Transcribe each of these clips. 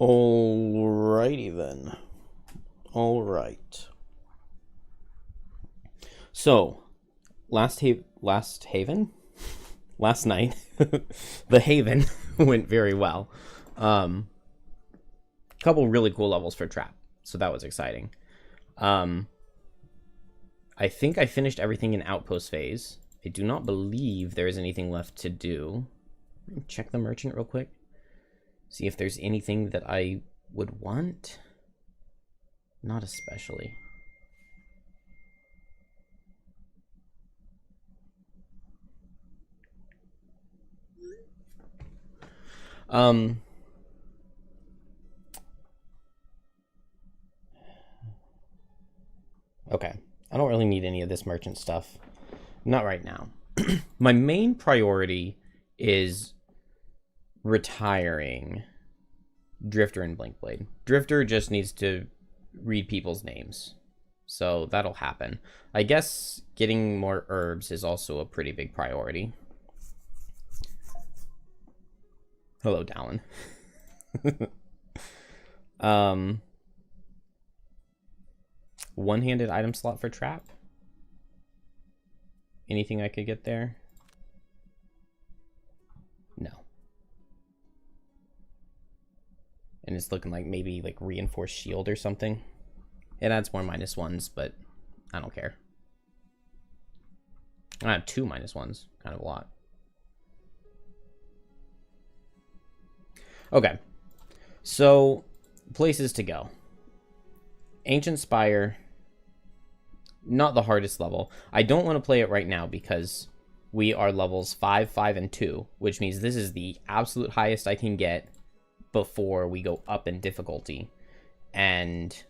Alrighty then. Alright. So, last Haven? Last night, the Haven went very well. Couple really cool levels for Trap, so that was exciting. I think I finished everything in Outpost phase. I do not believe there is anything left to do. Check the merchant real quick. See if there's anything that I would want. Not especially. Okay. I don't really need any of this merchant stuff. Not right now. My main priority is retiring Drifter and Blinkblade. Drifter just needs to read people's names. So that'll happen. I guess getting more herbs is also a pretty big priority. Hello, Dallin. One-handed item slot for Trap. Anything I could get there? No. And it's looking like maybe like reinforced shield or something. It adds more -1s, but I don't care. I have 2 -1s, kind of a lot. Okay, so places to go. Ancient Spire, not the hardest level. I don't want to play it right now because we are levels 5, 5, and 2, which means this is the absolute highest I can get before we go up in difficulty. And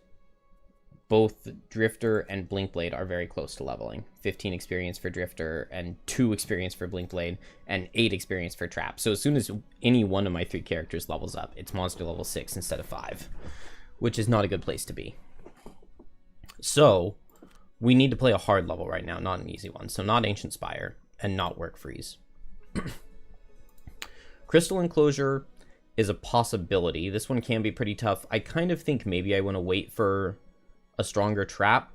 both Drifter and Blinkblade are very close to leveling. 15 experience for Drifter and 2 experience for Blinkblade and 8 experience for Trap. So as soon as any one of my 3 characters levels up, it's monster level 6 instead of 5, which is not a good place to be. So we need to play a hard level right now, not an easy one. So not Ancient Spire and not Work Freeze. Crystal Enclosure is a possibility. This one can be pretty tough. I kind of think maybe I want to wait for a stronger Trap.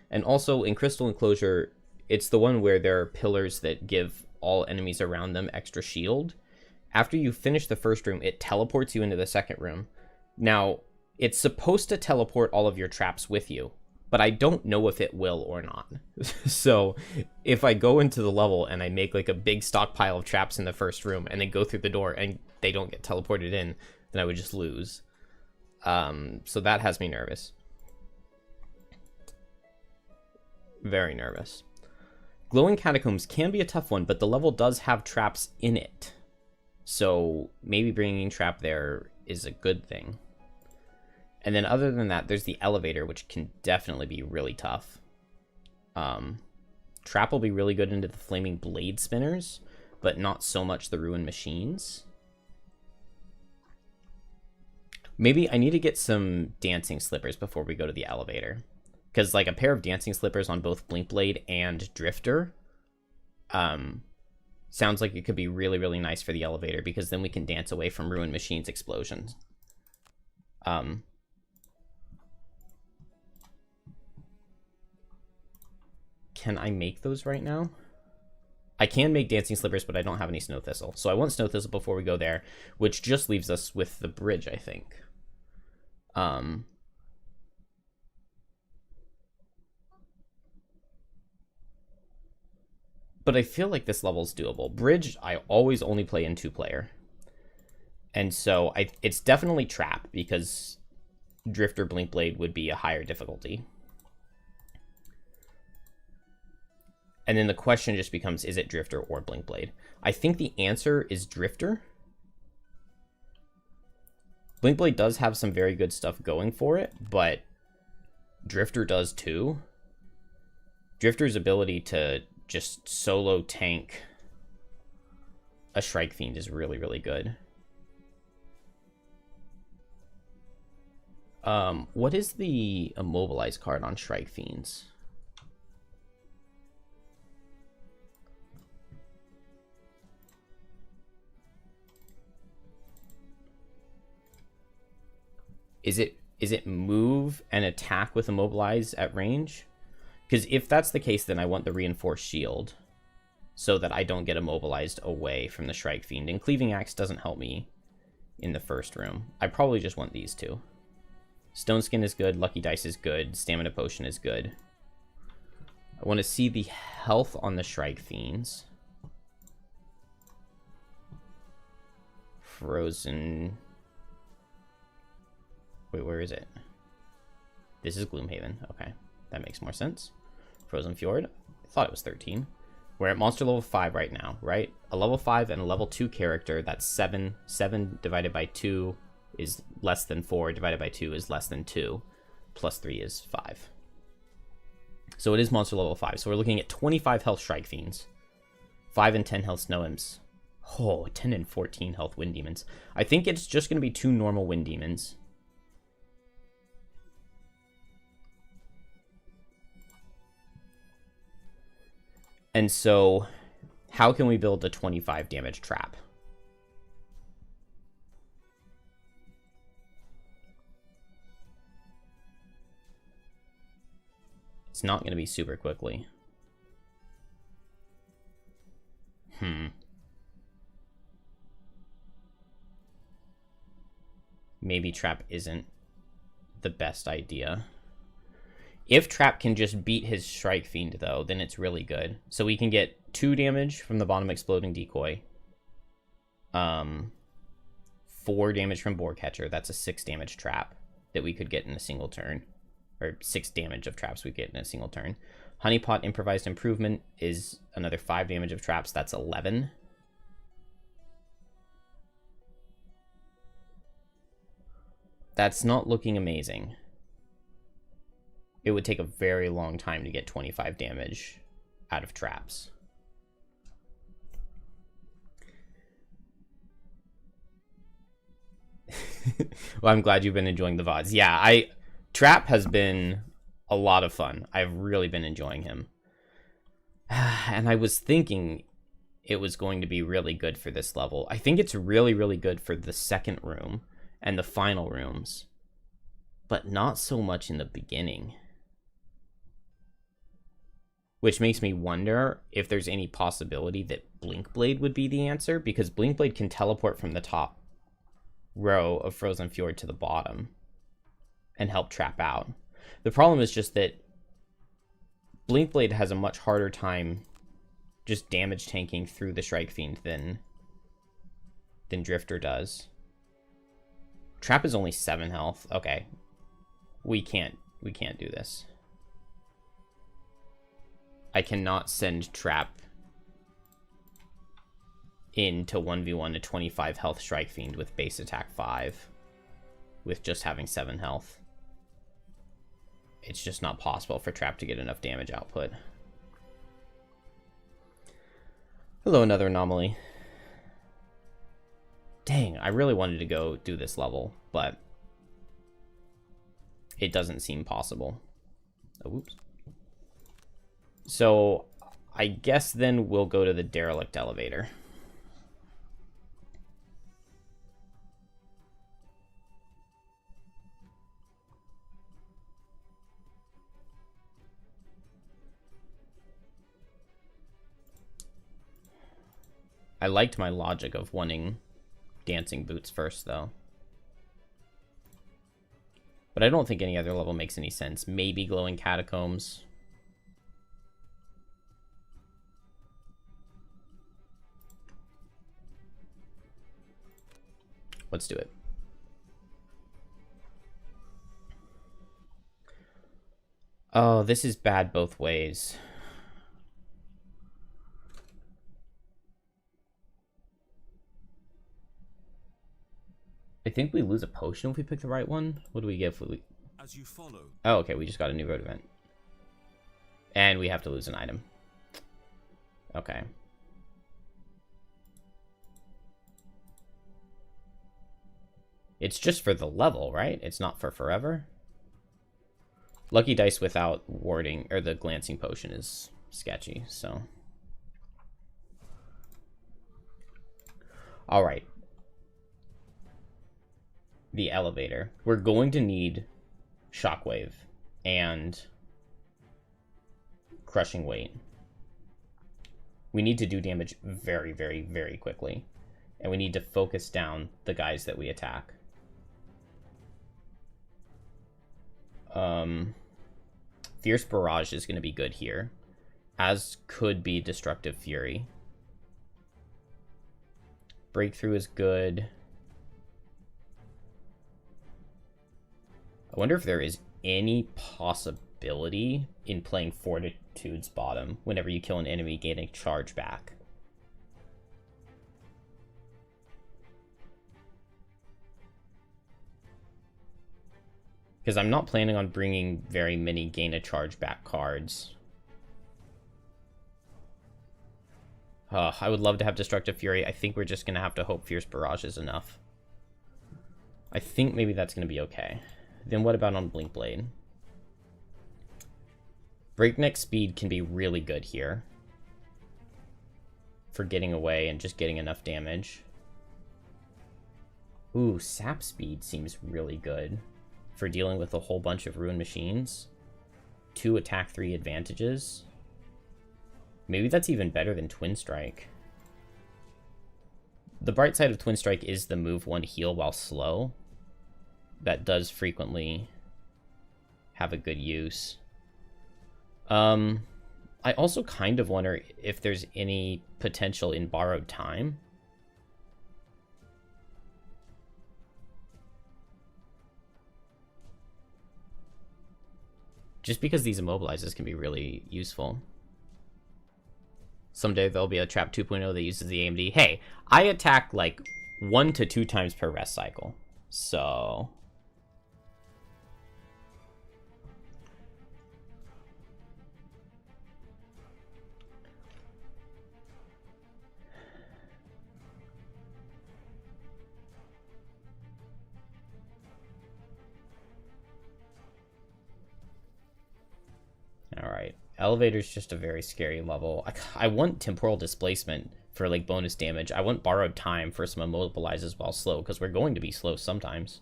And also in Crystal Enclosure, it's the one where there are pillars that give all enemies around them extra shield. After you finish the first room, it teleports you into the second room. Now, it's supposed to teleport all of your traps with you, but I don't know if it will or not. So if I go into the level and I make like a big stockpile of traps in the first room and then go through the door and they don't get teleported in, then I would just lose. So that has me nervous. Very nervous. Glowing Catacombs can be a tough one, but the level does have traps in it. So maybe bringing Trap there is a good thing. And then other than that, there's the elevator, which can definitely be really tough. Trap will be really good into the Flaming Blade Spinners, but not so much the Ruined Machines. Maybe I need to get some Dancing Slippers before we go to the elevator. Because like a pair of Dancing Slippers on both Blinkblade and Drifter sounds like it could be really, really nice for the elevator, because then we can dance away from Ruined Machines explosions. Can I make those right now? I can make Dancing Slippers, but I don't have any Snow Thistle. So I want Snow Thistle before we go there, which just leaves us with the bridge, I think. But I feel like this level's doable. Bridge, I always only play in 2-player. And so it's definitely Trap, because Drifter Blinkblade would be a higher difficulty. And then the question just becomes, is it Drifter or Blinkblade? I think the answer is Drifter. Blinkblade does have some very good stuff going for it, but Drifter does too. Drifter's ability to just solo tank a Shrike Fiend is really, really good. What is the Immobilize card on Shrike Fiends? Is it move and attack with immobilize at range? Because if that's the case, then I want the reinforced shield so that I don't get immobilized away from the Shrike Fiend. And Cleaving Axe doesn't help me in the first room. I probably just want these two. Stone Skin is good, Lucky Dice is good, Stamina Potion is good. I want to see the health on the Shrike Fiends. Frozen... Wait, where is it? This is Gloomhaven. Okay, that makes more sense. Frozen Fjord. I thought it was 13. We're at monster level 5 right now, right? A level 5 and a level 2 character, that's 7. 7 divided by 2 is less than 4, divided by 2 is less than 2, plus 3 is 5. So it is monster level 5. So we're looking at 25 health Shrike Fiends, 5 and 10 health Snow Imps. Oh, 10 and 14 health Wind Demons. I think it's just going to be 2 normal Wind Demons. And so, how can we build a 25 damage trap? It's not going to be super quickly. Maybe trap isn't the best idea. If Trap can just beat his Shrike Fiend, though, then it's really good. So we can get 2 damage from the bottom exploding decoy. 4 damage from Boar Catcher. That's a 6 damage trap that we could get in a single turn. Or 6 damage of traps we get in a single turn. Honeypot Improvised Improvement is another 5 damage of traps. That's 11. That's not looking amazing. It would take a very long time to get 25 damage out of traps. Well, I'm glad you've been enjoying the VODs. Yeah, Trap has been a lot of fun. I've really been enjoying him. And I was thinking it was going to be really good for this level. I think it's really, really good for the second room and the final rooms, but not so much in the beginning. Which makes me wonder if there's any possibility that Blinkblade would be the answer, because Blinkblade can teleport from the top row of Frozen Fjord to the bottom and help Trap out. The problem is just that Blinkblade has a much harder time just damage tanking through the Shrike Fiend than Drifter does. Trap is only 7 health. Okay. We can't do this. I cannot send Trap into 1v1 a 25 health Shrike Fiend with base attack 5 with just having 7 health. It's just not possible for Trap to get enough damage output. Hello, another anomaly. Dang, I really wanted to go do this level, but it doesn't seem possible. Oh, whoops. So, I guess then we'll go to the derelict elevator. I liked my logic of wanting dancing boots first, though. But I don't think any other level makes any sense. Maybe glowing catacombs. Let's do it. Oh, this is bad both ways. I think we lose a potion if we pick the right one. What do we get if we... As you follow. Oh, okay, we just got a new road event. And we have to lose an item. Okay. It's just for the level, right? It's not for forever. Lucky Dice without warding, or the glancing potion is sketchy, so. Alright. the elevator, we're going to need Shockwave and Crushing Weight. We need to do damage very, very, very quickly. And we need to focus down the guys that we attack. Fierce Barrage is going to be good here, as could be Destructive Fury. Breakthrough is good. I wonder if there is any possibility in playing Fortitude's bottom whenever you kill an enemy gaining charge back. Because I'm not planning on bringing very many gain a charge back cards. I would love to have Destructive Fury. I think we're just going to have to hope Fierce Barrage is enough. I think maybe that's going to be okay. Then what about on Blink Blade? Breakneck Speed can be really good here for getting away and just getting enough damage. Ooh, Sap Speed seems really good for dealing with a whole bunch of Ruined Machines. 2 attack, 3 advantages. Maybe that's even better than Twin Strike. The bright side of Twin Strike is the move 1 heal while slow. That does frequently have a good use. I also kind of wonder if there's any potential in Borrowed Time. Just because these immobilizers can be really useful. Someday there'll be a Trap 2.0 that uses the AMD. Hey, I attack like 1 to 2 times per rest cycle. So... Alright, Elevator's just a very scary level. I want Temporal Displacement for, like, bonus damage. I want Borrowed Time for some immobilizes while slow, because we're going to be slow sometimes.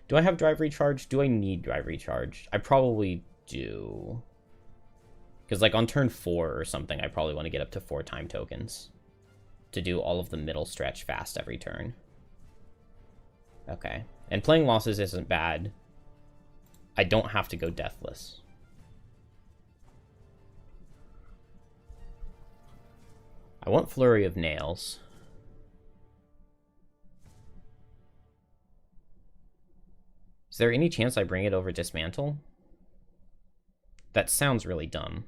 Do I have Drive Recharge? Do I need Drive Recharge? I probably do. Because, like, on turn 4 or something, I probably want to get up to 4 time tokens to do all of the middle stretch fast every turn. Okay. And playing losses isn't bad. I don't have to go Deathless. I want Flurry of Nails. Is there any chance I bring it over Dismantle? That sounds really dumb.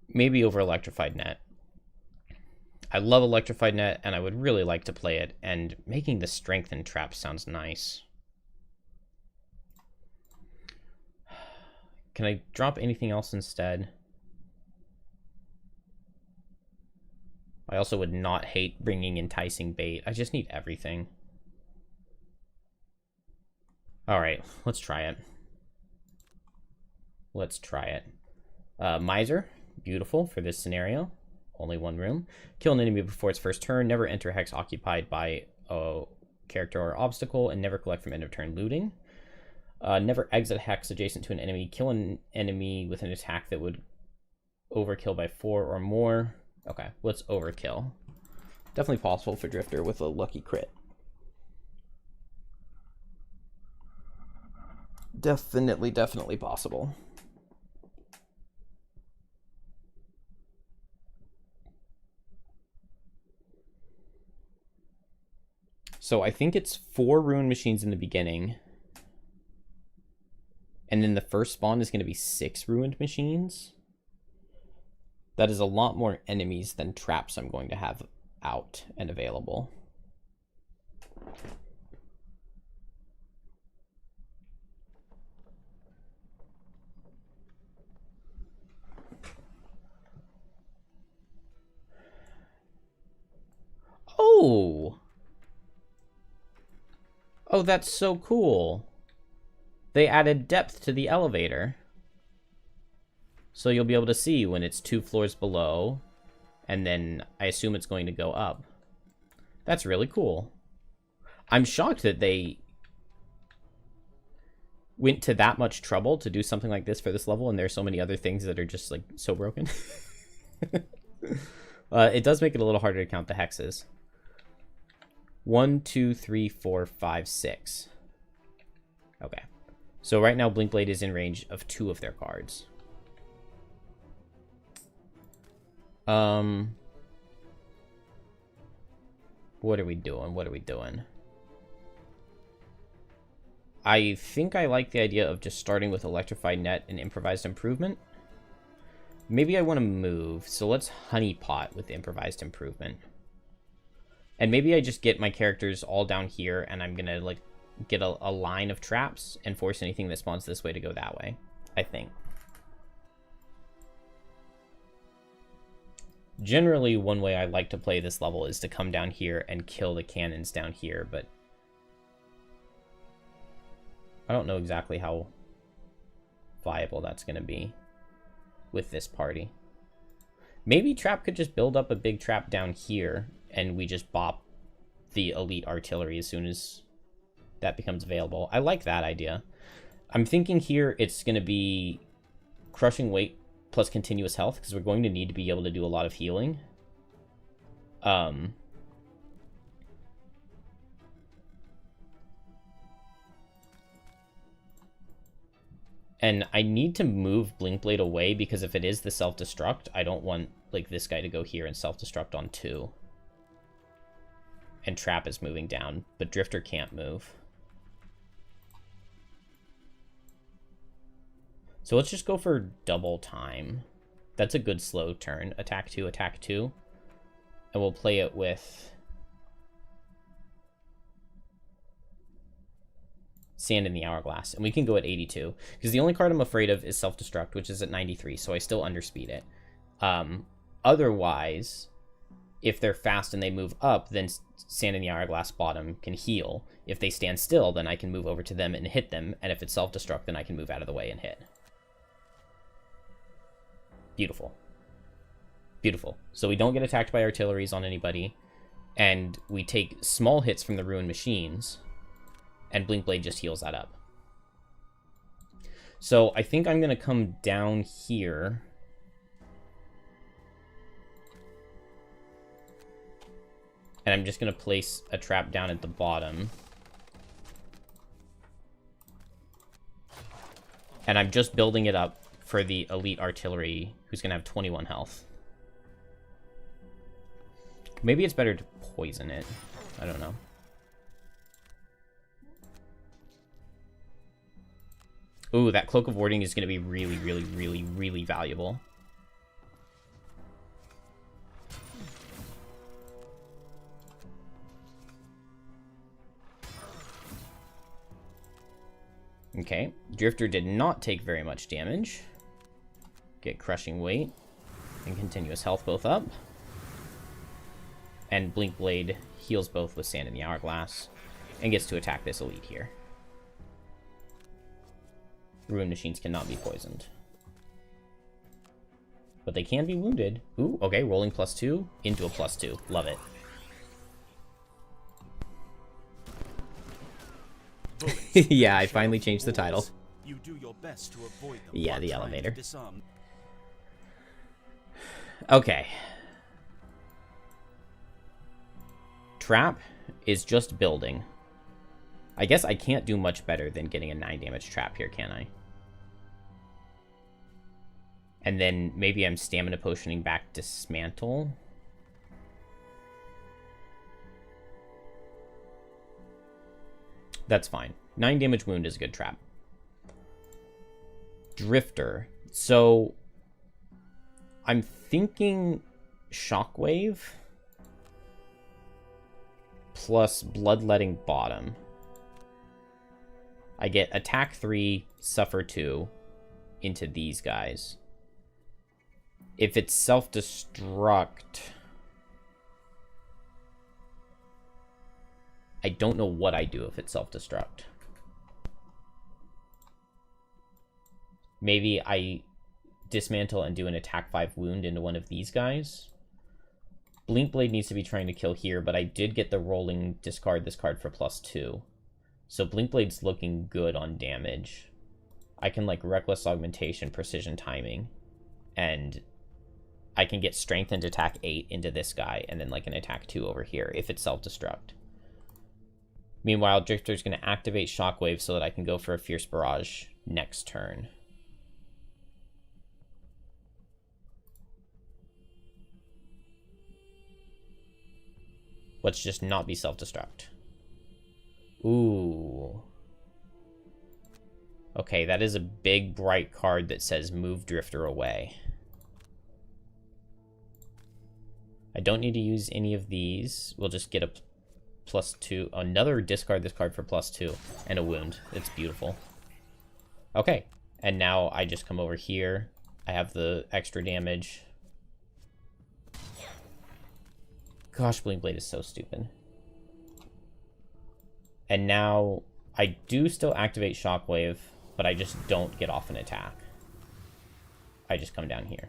Maybe over Electrified Net. I love Electrified Net, and I would really like to play it, and making the Strengthen Trap sounds nice. Can I drop anything else instead? I also would not hate bringing Enticing Bait. I just need everything. Alright, let's try it. Let's try it. Miser, beautiful for this scenario. Only 1 room. Kill an enemy before its first turn. Never enter hex occupied by a character or obstacle. And never collect from end of turn looting. Never exit hex adjacent to an enemy. Kill an enemy with an attack that would overkill by 4 or more. Okay, let's overkill. Definitely possible for Drifter with a lucky crit. Definitely possible. So I think it's 4 Ruined Machines in the beginning. And then the first spawn is going to be 6 Ruined Machines. That is a lot more enemies than traps I'm going to have out and available. Oh! Oh, that's so cool. They added depth to the elevator. So you'll be able to see when it's 2 floors below, and then I assume it's going to go up. That's really cool. I'm shocked that they went to that much trouble to do something like this for this level, and there's so many other things that are just, like, so broken. It does make it a little harder to count the hexes. 1, 2, 3, 4, 5, 6. Okay. So right now, Blinkblade is in range of 2 of their cards. What are we doing? What are we doing? I think I like the idea of just starting with Electrified Net and Improvised Improvement. Maybe I want to move, so let's Honeypot with Improvised Improvement. And maybe I just get my characters all down here, and I'm gonna, like, get a line of traps and force anything that spawns this way to go that way, I think. Generally, one way I like to play this level is to come down here and kill the cannons down here, but I don't know exactly how viable that's going to be with this party. Maybe Trap could just build up a big trap down here, and we just bop the elite artillery as soon as that becomes available. I like that idea. I'm thinking here it's going to be Crushing Weight plus continuous health, because we're going to need to be able to do a lot of healing. And I need to move Blinkblade away, because if it is the self-destruct, I don't want, like, this guy to go here and self-destruct on 2. And Trap is moving down, but Drifter can't move. So let's just go for double time. That's a good slow turn. Attack 2, attack 2. And we'll play it with Sand in the Hourglass. And we can go at 82. Because the only card I'm afraid of is Self-Destruct, which is at 93. So I still underspeed it. Otherwise, if they're fast and they move up, then Sand in the Hourglass bottom can heal. If they stand still, then I can move over to them and hit them. And if it's Self-Destruct, then I can move out of the way and hit. Beautiful. Beautiful. So we don't get attacked by artilleries on anybody, and we take small hits from the ruined machines, and Blinkblade just heals that up. So I think I'm going to come down here. And I'm just going to place a trap down at the bottom. And I'm just building it up for the elite artillery, who's going to have 21 health. Maybe it's better to poison it. I don't know. Ooh, that Cloak of Warding is going to be really, really, really, really valuable. Okay, Drifter did not take very much damage. Get Crushing Weight and Continuous Health both up. And Blinkblade heals both with Sand in the Hourglass and gets to attack this elite here. Ruined machines cannot be poisoned. But they can be wounded. Ooh, okay, rolling +2 into a +2. Love it. Yeah, I finally changed the title. You do your best to avoid them. Yeah, the elevator. Okay. Trap is just building. I guess I can't do much better than getting a 9 damage trap here, can I? And then maybe I'm stamina potioning back Dismantle. That's fine. 9 damage wound is a good trap. Drifter. So I'm thinking Shockwave plus Bloodletting bottom. I get attack 3, suffer 2 into these guys. If it's self-destruct, I don't know what I do if it's self-destruct. Maybe I dismantle and do an attack 5 wound into one of these guys. Blink Blade needs to be trying to kill here, but I did get the rolling discard this card for +2. So Blink Blade's looking good on damage. I can, like, Reckless Augmentation, Precision Timing, and I can get Strengthened Attack 8 into this guy, and then, like, an Attack 2 over here if it's Self-Destruct. Meanwhile, Drifter's going to activate Shockwave so that I can go for a Fierce Barrage next turn. Let's just not be Self-Destruct. Ooh. Okay, that is a big, bright card that says move Drifter away. I don't need to use any of these. We'll just get a +2. Another discard this card for +2. And a wound. It's beautiful. Okay. And now I just come over here. I have the extra damage. Gosh, Blink Blade is so stupid. And now I do still activate Shockwave, but I just don't get off an attack. I just come down here.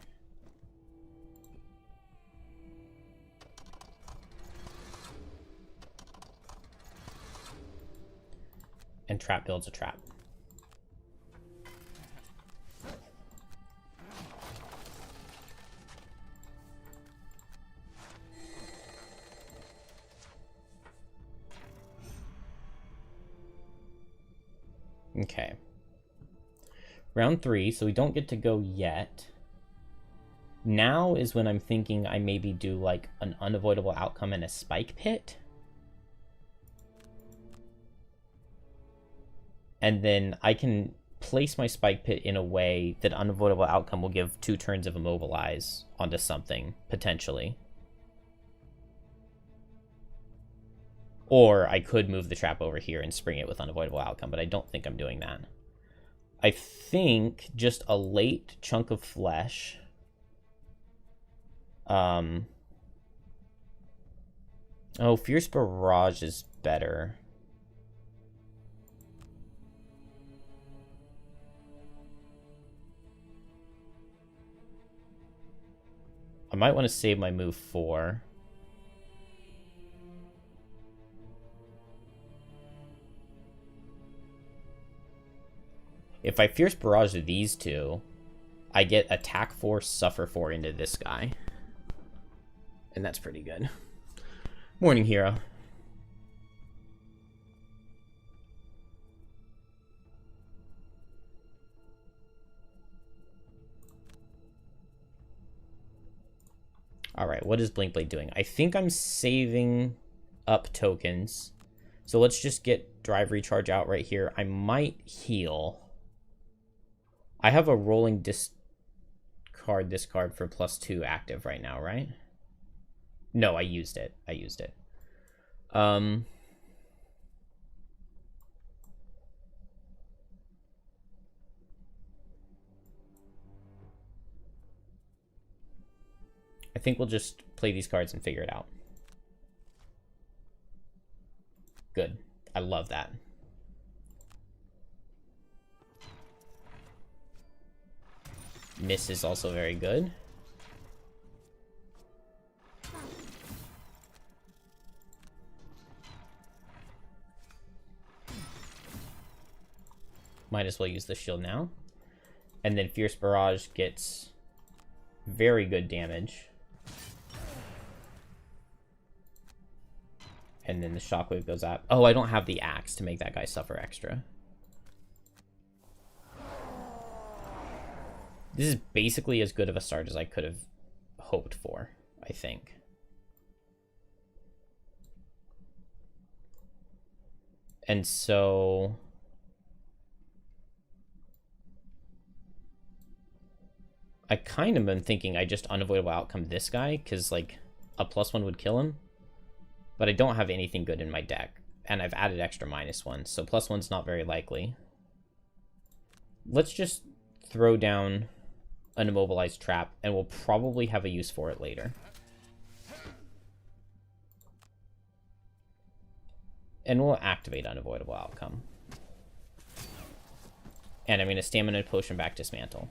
And trap builds a trap. Okay. Round 3, so we don't get to go yet. Now is when I'm thinking I maybe do like an unavoidable outcome and a spike pit. And then I can place my spike pit in a way that unavoidable outcome will give 2 turns of immobilize onto something, potentially. Or I could move the trap over here and spring it with unavoidable outcome, but I don't think I'm doing that. I think just a late chunk of flesh. Oh, Fierce Barrage is better. I might want to save my move 4. If I Fierce Barrage these two, I get Attack 4, Suffer 4 into this guy. And that's pretty good. Morning, Hero. Alright, what is Blink Blade doing? I think I'm saving up tokens. So let's just get Drive Recharge out right here. I might heal. I have a rolling discard this card for +2 active right now, right? No, I used it. I think we'll just play these cards and figure it out. Good. I love that. Miss is also very good. Might as well use the shield now. And then Fierce Barrage gets very good damage. And then the Shockwave goes out. Oh, I don't have the axe to make that guy suffer extra. This is basically as good of a start as I could have hoped for, I think. And so I kind of been thinking I just unavoidable outcome this guy, because like a +1 would kill him. But I don't have anything good in my deck. And I've added extra -1, so +1's not very likely. Let's just throw down an immobilized trap, and we'll probably have a use for it later. And we'll activate unavoidable outcome. And I'm going to stamina potion back dismantle.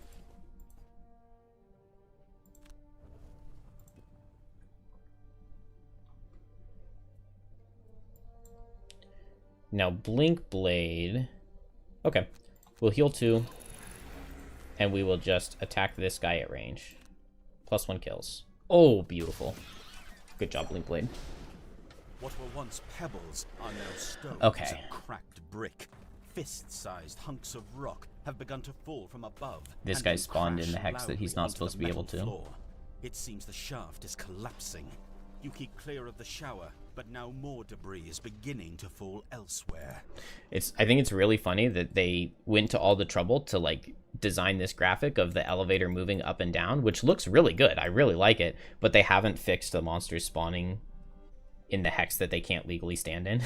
Now, Blink Blade... Okay. We'll heal 2. And we will just attack this guy at range. +1 kills. Oh, beautiful. Good job, Blink Blade. What were once pebbles are now stones Okay. and cracked brick. Fist-sized hunks of rock have begun to fall from above. This and guy then spawned in crash the hex that he's loudly not onto supposed the to be able metal to. floor. It seems the shaft is collapsing. You keep clear of the shower, but now more debris is beginning to fall elsewhere. I think it's really funny that they went to all the trouble to like design this graphic of the elevator moving up and down, which looks really good. I really like it, but they haven't fixed the monsters spawning in the hex that they can't legally stand in.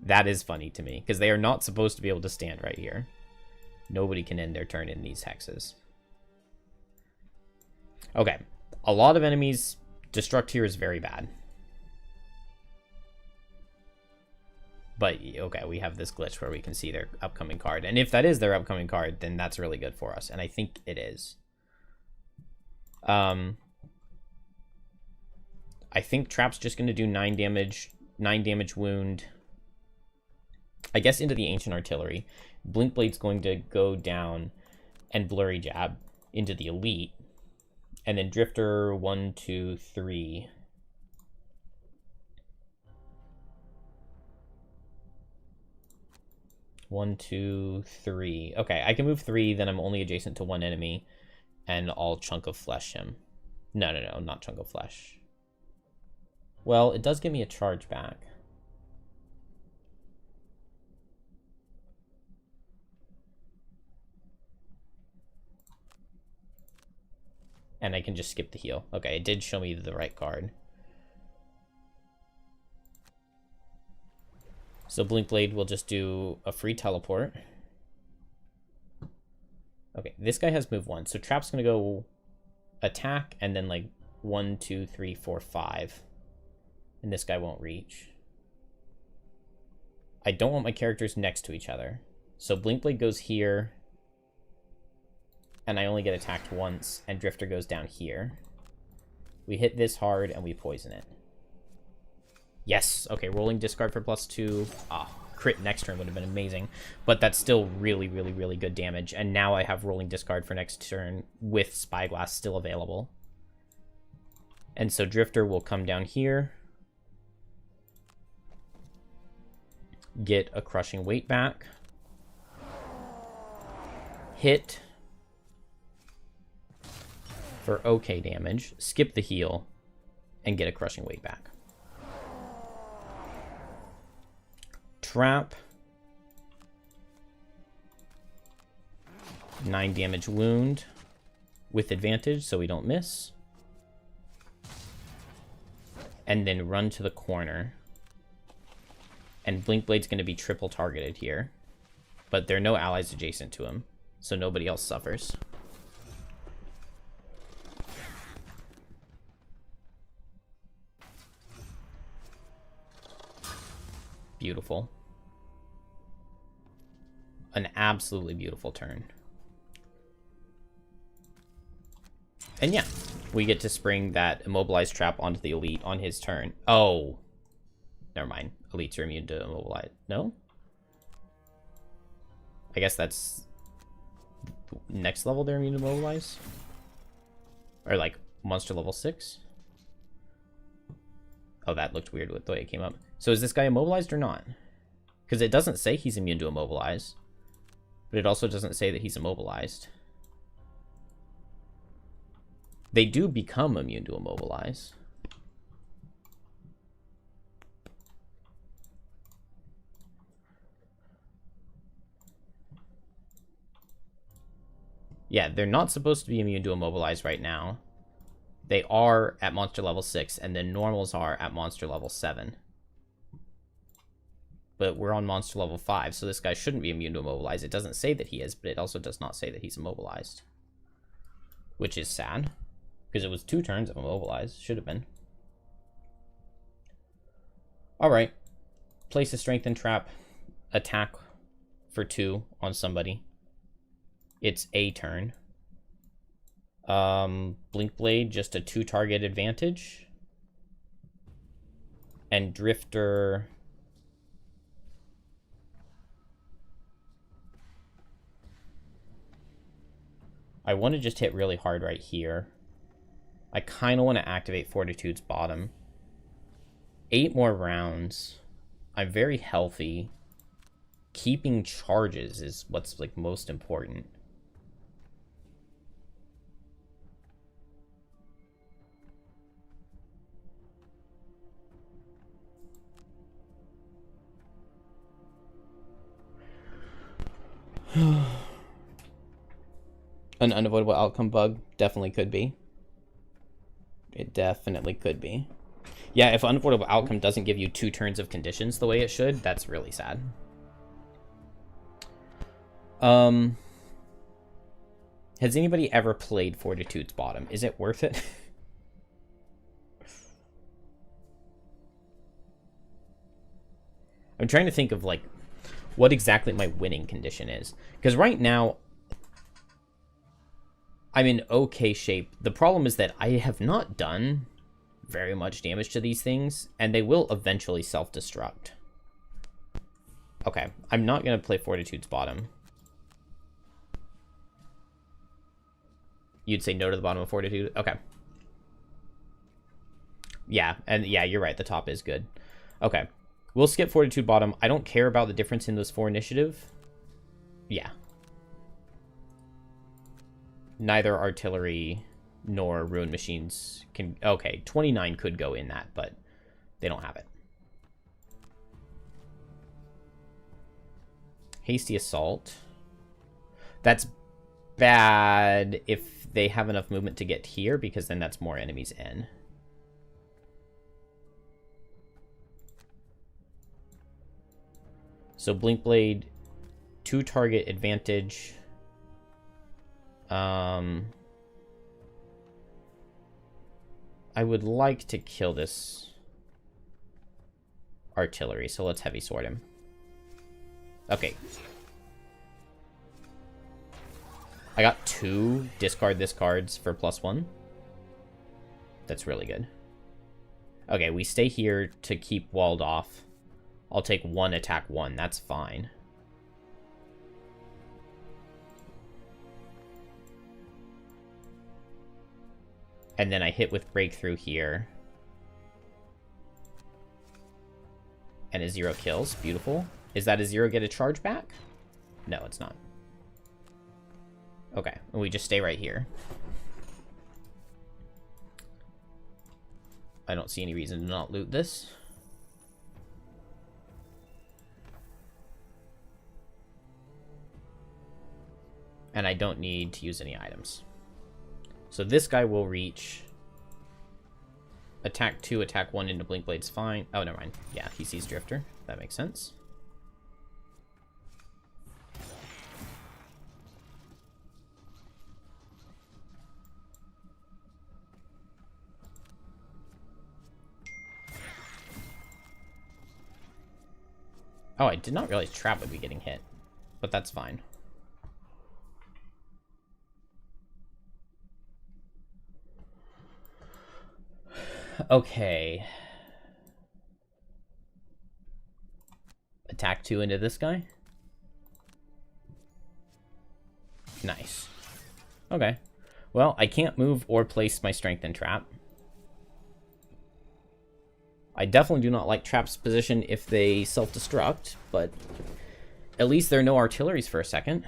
That is funny to me, because they are not supposed to be able to stand right here. Nobody can end their turn in these hexes. Okay, a lot of enemies. Destruct here is very bad. But, okay, we have this glitch where we can see their upcoming card. And if that is their upcoming card, then that's really good for us. And I think it is. I think Trap's just going to do 9 damage wound. I guess into the Ancient Artillery. Blink Blade's going to go down and Blurry Jab into the Elite. And then Drifter, 1, 2, 3. One, two, three. Okay, I can move 3, then I'm only adjacent to 1 enemy. And I'll Chunk of Flesh him. No, not Chunk of Flesh. Well, it does give me a charge back. And I can just skip the heal. Okay, it did show me the right card. So Blink Blade will just do a free teleport. Okay, this guy has move 1. So Trap's going to go attack and then like 1, 2, 3, 4, 5. And this guy won't reach. I don't want my characters next to each other. So Blink Blade goes here. And I only get attacked once, and Drifter goes down here. We hit this hard, and we poison it. Yes! Okay, rolling discard for +2. Ah, crit next turn would have been amazing. But that's still really, really, really good damage. And now I have rolling discard for next turn with Spyglass still available. And so Drifter will come down here. Get a Crushing Weight back. Hit for okay damage, skip the heal, and get a Crushing Weight back. Trap. 9 damage wound with advantage so we don't miss. And then run to the corner. And Blink Blade's going to be triple targeted here. But there are no allies adjacent to him, so nobody else suffers. Beautiful. An absolutely beautiful turn. And yeah, we get to spring that immobilized trap onto the Elite on his turn. Oh, never mind. Elites are immune to immobilize. No? I guess that's next level they're immune to immobilize? Or like monster level 6? Oh, that looked weird with the way it came up. So is this guy immobilized or not? Because it doesn't say he's immune to immobilize. But it also doesn't say that he's immobilized. They do become immune to immobilize. Yeah, they're not supposed to be immune to immobilize right now. They are at monster level 6, and then normals are at monster level 7. But we're on monster level 5, so this guy shouldn't be immune to immobilize. It doesn't say that he is, but it also does not say that he's immobilized. Which is sad, because it was 2 turns of immobilize. Should have been. Alright. Place a strengthened trap. Attack for 2 on somebody. It's a turn. Blink Blade, just a 2 target advantage. And Drifter I want to just hit really hard right here. I kind of want to activate Fortitude's bottom. 8 more rounds. I'm very healthy. Keeping charges is what's like most important. An unavoidable outcome bug definitely could be. It definitely could be. Yeah, if unavoidable outcome doesn't give you 2 turns of conditions the way it should, that's really sad. Has anybody ever played Fortitude's bottom? Is it worth it? I'm trying to think of like what exactly my winning condition is, because right now I'm in okay shape. The problem is that I have not done very much damage to these things, and they will eventually self-destruct. Okay, I'm not going to play Fortitude's bottom. You'd say no to the bottom of Fortitude? Okay. Yeah, and yeah, you're right. The top is good. Okay. We'll skip Fortitude bottom. I don't care about the difference in those 4 initiative. Yeah. Neither artillery nor ruin machines can... Okay, 29 could go in that, but they don't have it. Hasty assault. That's bad if they have enough movement to get here, because then that's more enemies in. So Blink Blade, 2 target advantage. I would like to kill this artillery, so let's heavy sword him. Okay. I got 2 discard this cards for +1. That's really good. Okay, we stay here to keep walled off. I'll take 1 attack 1. That's fine. And then I hit with breakthrough here. And a 0 kills. Beautiful. Is that a 0 get a charge back? No, it's not. Okay, and we just stay right here. I don't see any reason to not loot this. And I don't need to use any items. So this guy will reach. Attack 2, attack 1 into Blink Blade's fine. Oh, never mind. Yeah, he sees Drifter. That makes sense. Oh, I did not realize Trap would be getting hit. But that's fine. Okay. Attack 2 into this guy. Nice. Okay. Well, I can't move or place my strength in Trap. I definitely do not like Trap's position if they self-destruct, but at least there are no artilleries for a second.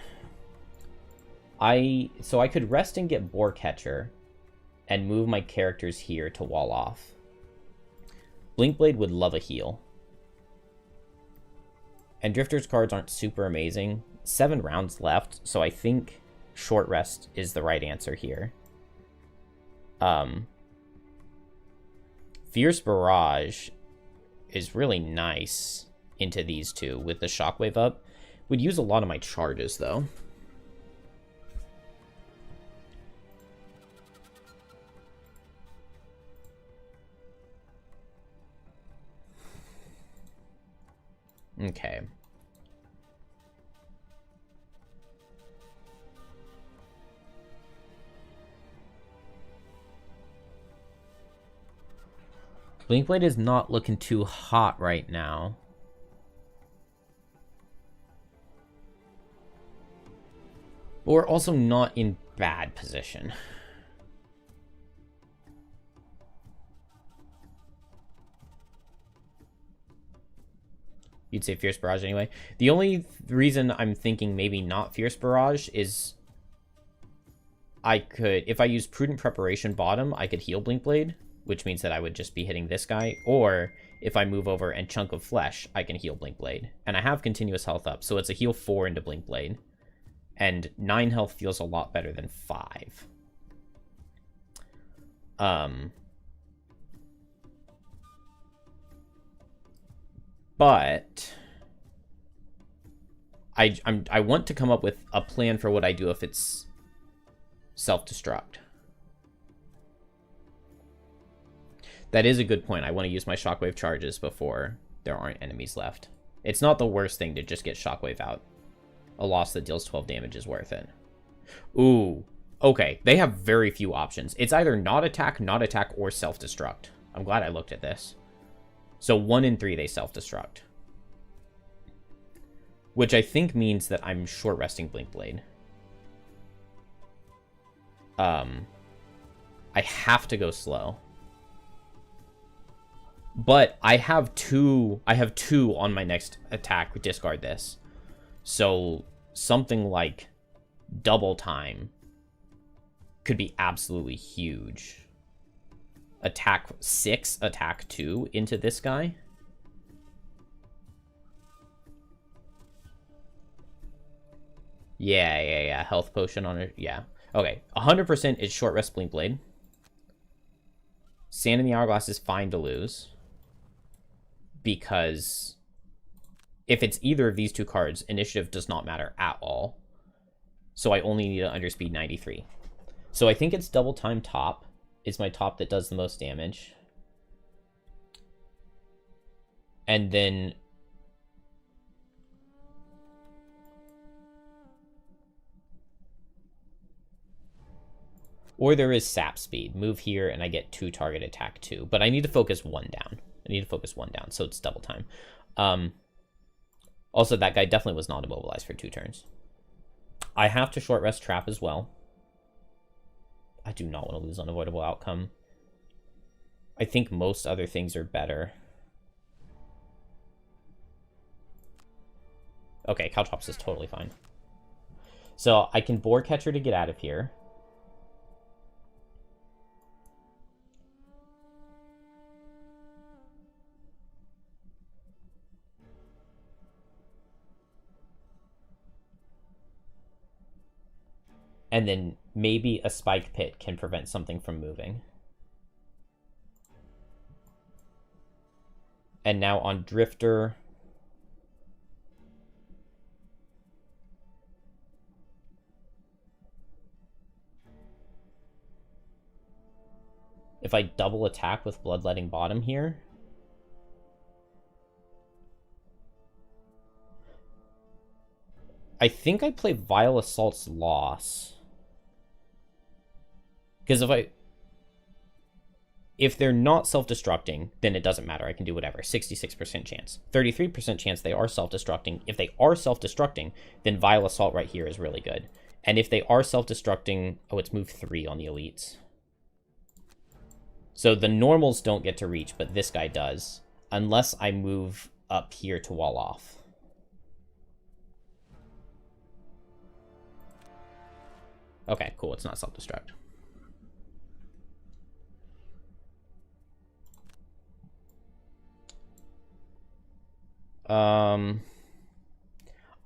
So I could rest and get Boar Catcher and move my characters here to wall off. Blinkblade would love a heal. And Drifter's cards aren't super amazing. 7 rounds left, so I think short rest is the right answer here. Fierce Barrage is really nice into these two with the Shockwave up. Would use a lot of my charges, though. Okay. Blinkblade is not looking too hot right now. But we're also not in bad position. You'd say Fierce Barrage anyway. The only reason I'm thinking maybe not Fierce Barrage is I could, if I use Prudent Preparation bottom, I could heal Blink Blade, which means that I would just be hitting this guy. Or if I move over and Chunk of Flesh, I can heal Blink Blade. And I have continuous health up, so it's a heal 4 into Blink Blade. And 9 health feels a lot better than 5. But I want to come up with a plan for what I do if it's self-destruct. That is a good point. I want to use my shockwave charges before there aren't enemies left. It's not the worst thing to just get shockwave out. A loss that deals 12 damage is worth it. Ooh. Okay, they have very few options. It's either not attack, or self-destruct. I'm glad I looked at this. So 1 in 3 they self-destruct. Which I think means that I'm short resting Blink Blade. I have to go slow. But I have two on my next attack, discard this. So something like double time could be absolutely huge. Attack 6, attack 2 into this guy. Yeah. Health potion on it. Yeah. Okay. 100% is short rest Blink Blade. Sand in the Hourglass is fine to lose. Because if it's either of these two cards, initiative does not matter at all. So I only need an underspeed 93. So I think it's double time top is my top that does the most damage. And then or there is sap speed. Move here and I get 2 target attack 2. But I need to focus 1 down. So it's double time. Also, that guy definitely was not immobilized for 2 turns. I have to short rest trap as well. I do not want to lose unavoidable outcome. I think most other things are better. Okay, Caltrops is totally fine. So I can Boar Catcher to get out of here. And then maybe a Spike Pit can prevent something from moving. And now on Drifter... if I double attack with Bloodletting Bottom here... I think I play Vile Assault's Loss. Because if they're not self-destructing, then it doesn't matter. I can do whatever. 66% chance. 33% chance they are self-destructing. If they are self-destructing, then Vile Assault right here is really good. And if they are self-destructing... oh, it's move 3 on the elites. So the normals don't get to reach, but this guy does. Unless I move up here to wall off. Okay, cool. It's not self-destruct. I'm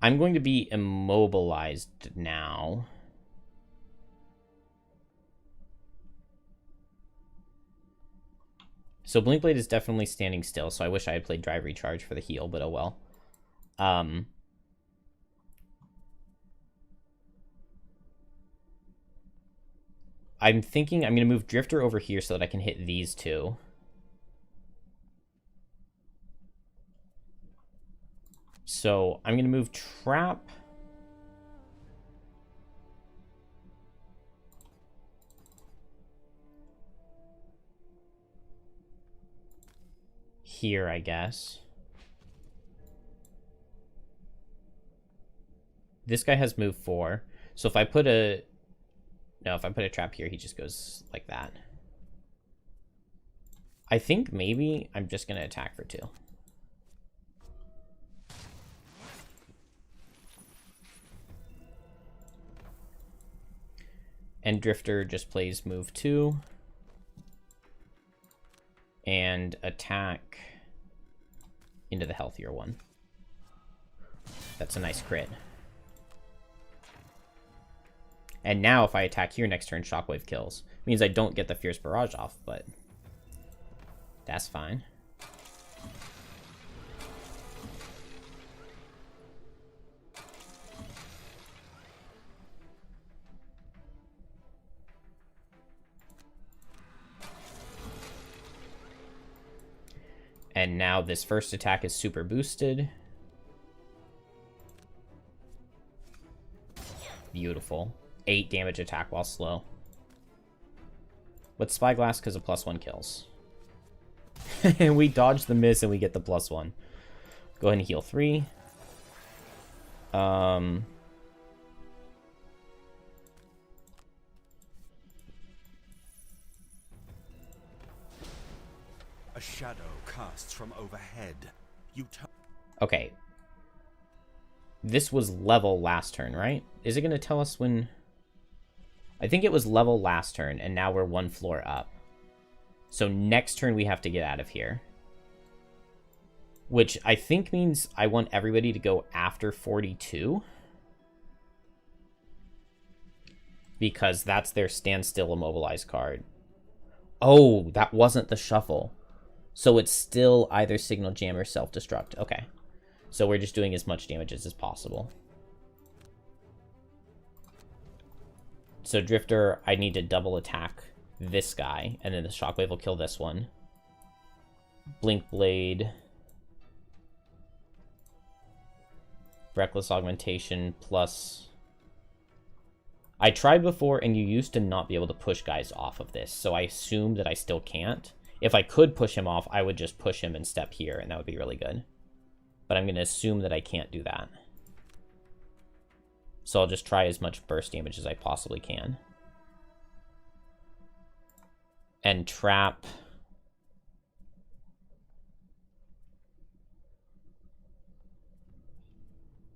going to be immobilized now. So Blink Blade is definitely standing still, so I wish I had played Drive Recharge for the heal, but oh well. I'm thinking I'm going to move Drifter over here so that I can hit these two. So I'm going to move Trap. Here, I guess. This guy has move 4. So if I put a No, if I put a trap here, he just goes like that. I think maybe I'm just going to attack for 2. And Drifter just plays move 2. And attack into the healthier one. That's a nice crit. And now if I attack here next turn, Shockwave kills. Means I don't get the Fierce Barrage off, but that's fine. And now this first attack is super boosted. Beautiful. 8 damage attack while slow. With Spyglass because of +1 kills. And we dodge the miss and we get the +1. Go ahead and heal 3. A shadow casts from overhead. Okay. This was level last turn, right? Is it going to tell us when... I think it was level last turn, and now we're 1 floor up. So next turn we have to get out of here. Which I think means I want everybody to go after 42. Because that's their standstill immobilize card. Oh, that wasn't the shuffle. So it's still either Signal Jam or Self-Destruct. Okay. So we're just doing as much damage as possible. So Drifter, I need to double attack this guy, and then the Shockwave will kill this one. Blink Blade. Reckless Augmentation plus... I tried before, and you used to not be able to push guys off of this, so I assume that I still can't. If I could push him off, I would just push him and step here, and that would be really good. But I'm going to assume that I can't do that. So I'll just try as much burst damage as I possibly can. And trap.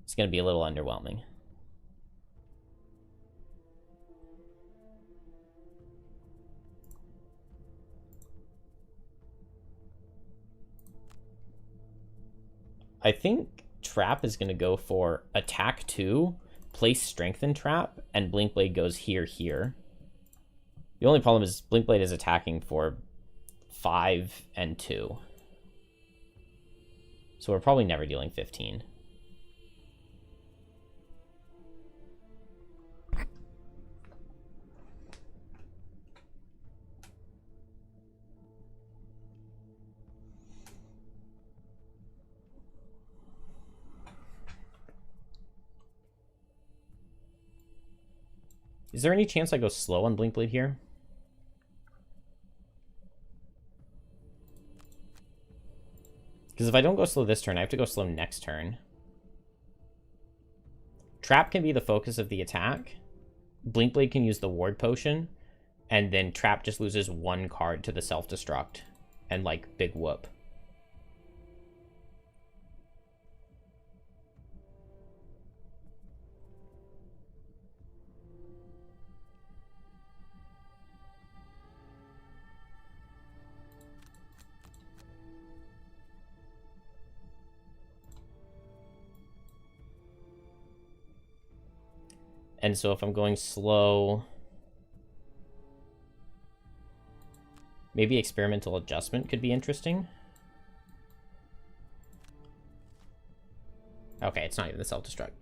It's going to be a little underwhelming. I think trap is going to go for attack 2, place strengthen trap, and Blink Blade goes here. The only problem is Blink Blade is attacking for 5 and 2. So we're probably never dealing 15. Is there any chance I go slow on Blink Blade here? Because if I don't go slow this turn, I have to go slow next turn. Trap can be the focus of the attack. Blink Blade can use the ward potion. And then Trap just loses 1 card to the self-destruct. And, like, big whoop. And so if I'm going slow, maybe experimental adjustment could be interesting. Okay, it's not even the self-destruct.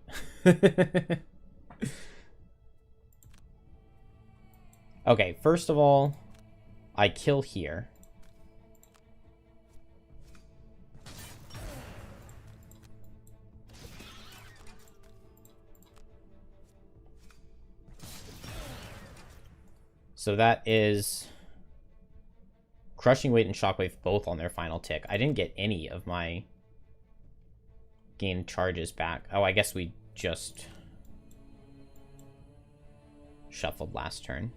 Okay, first of all, I kill here. So that is Crushing Weight and Shockwave both on their final tick. I didn't get any of my gain charges back. Oh, I guess we just... shuffled last turn.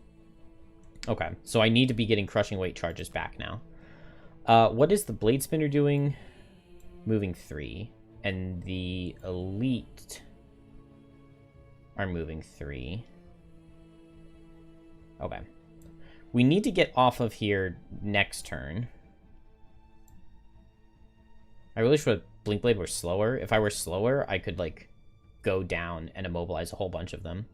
Okay, so I need to be getting crushing weight charges back now. What is the blade spinner doing? Moving 3. And the elite are moving 3. Okay. We need to get off of here next turn. I really wish Blink Blade were slower. If I were slower, I could, like, go down and immobilize a whole bunch of them.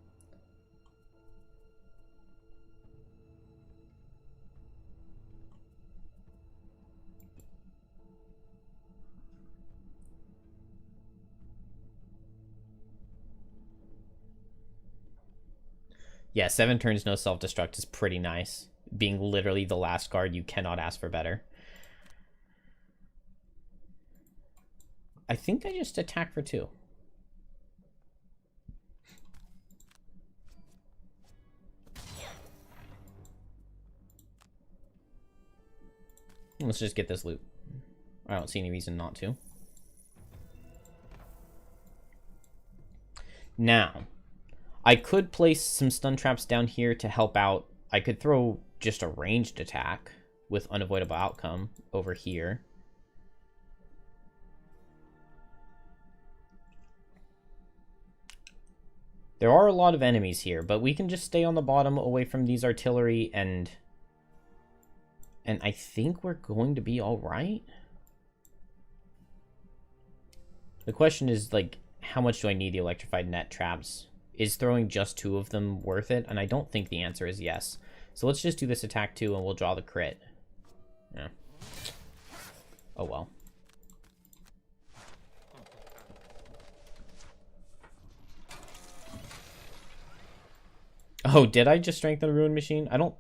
Yeah, 7 turns, no self-destruct is pretty nice. Being literally the last card, you cannot ask for better. I think I just attack for 2. Let's just get this loot. I don't see any reason not to. Now, I could place some stun traps down here to help out. I could throw just a ranged attack with unavoidable outcome over here. There are a lot of enemies here, but we can just stay on the bottom away from these artillery, and I think we're going to be all right. The question is, like, how much do I need the electrified net traps? Is throwing just 2 of them worth it? And I don't think the answer is yes. So let's just do this attack 2 and we'll draw the crit. Yeah. Oh well. Oh, did I just strengthen a Ruin Machine? I don't...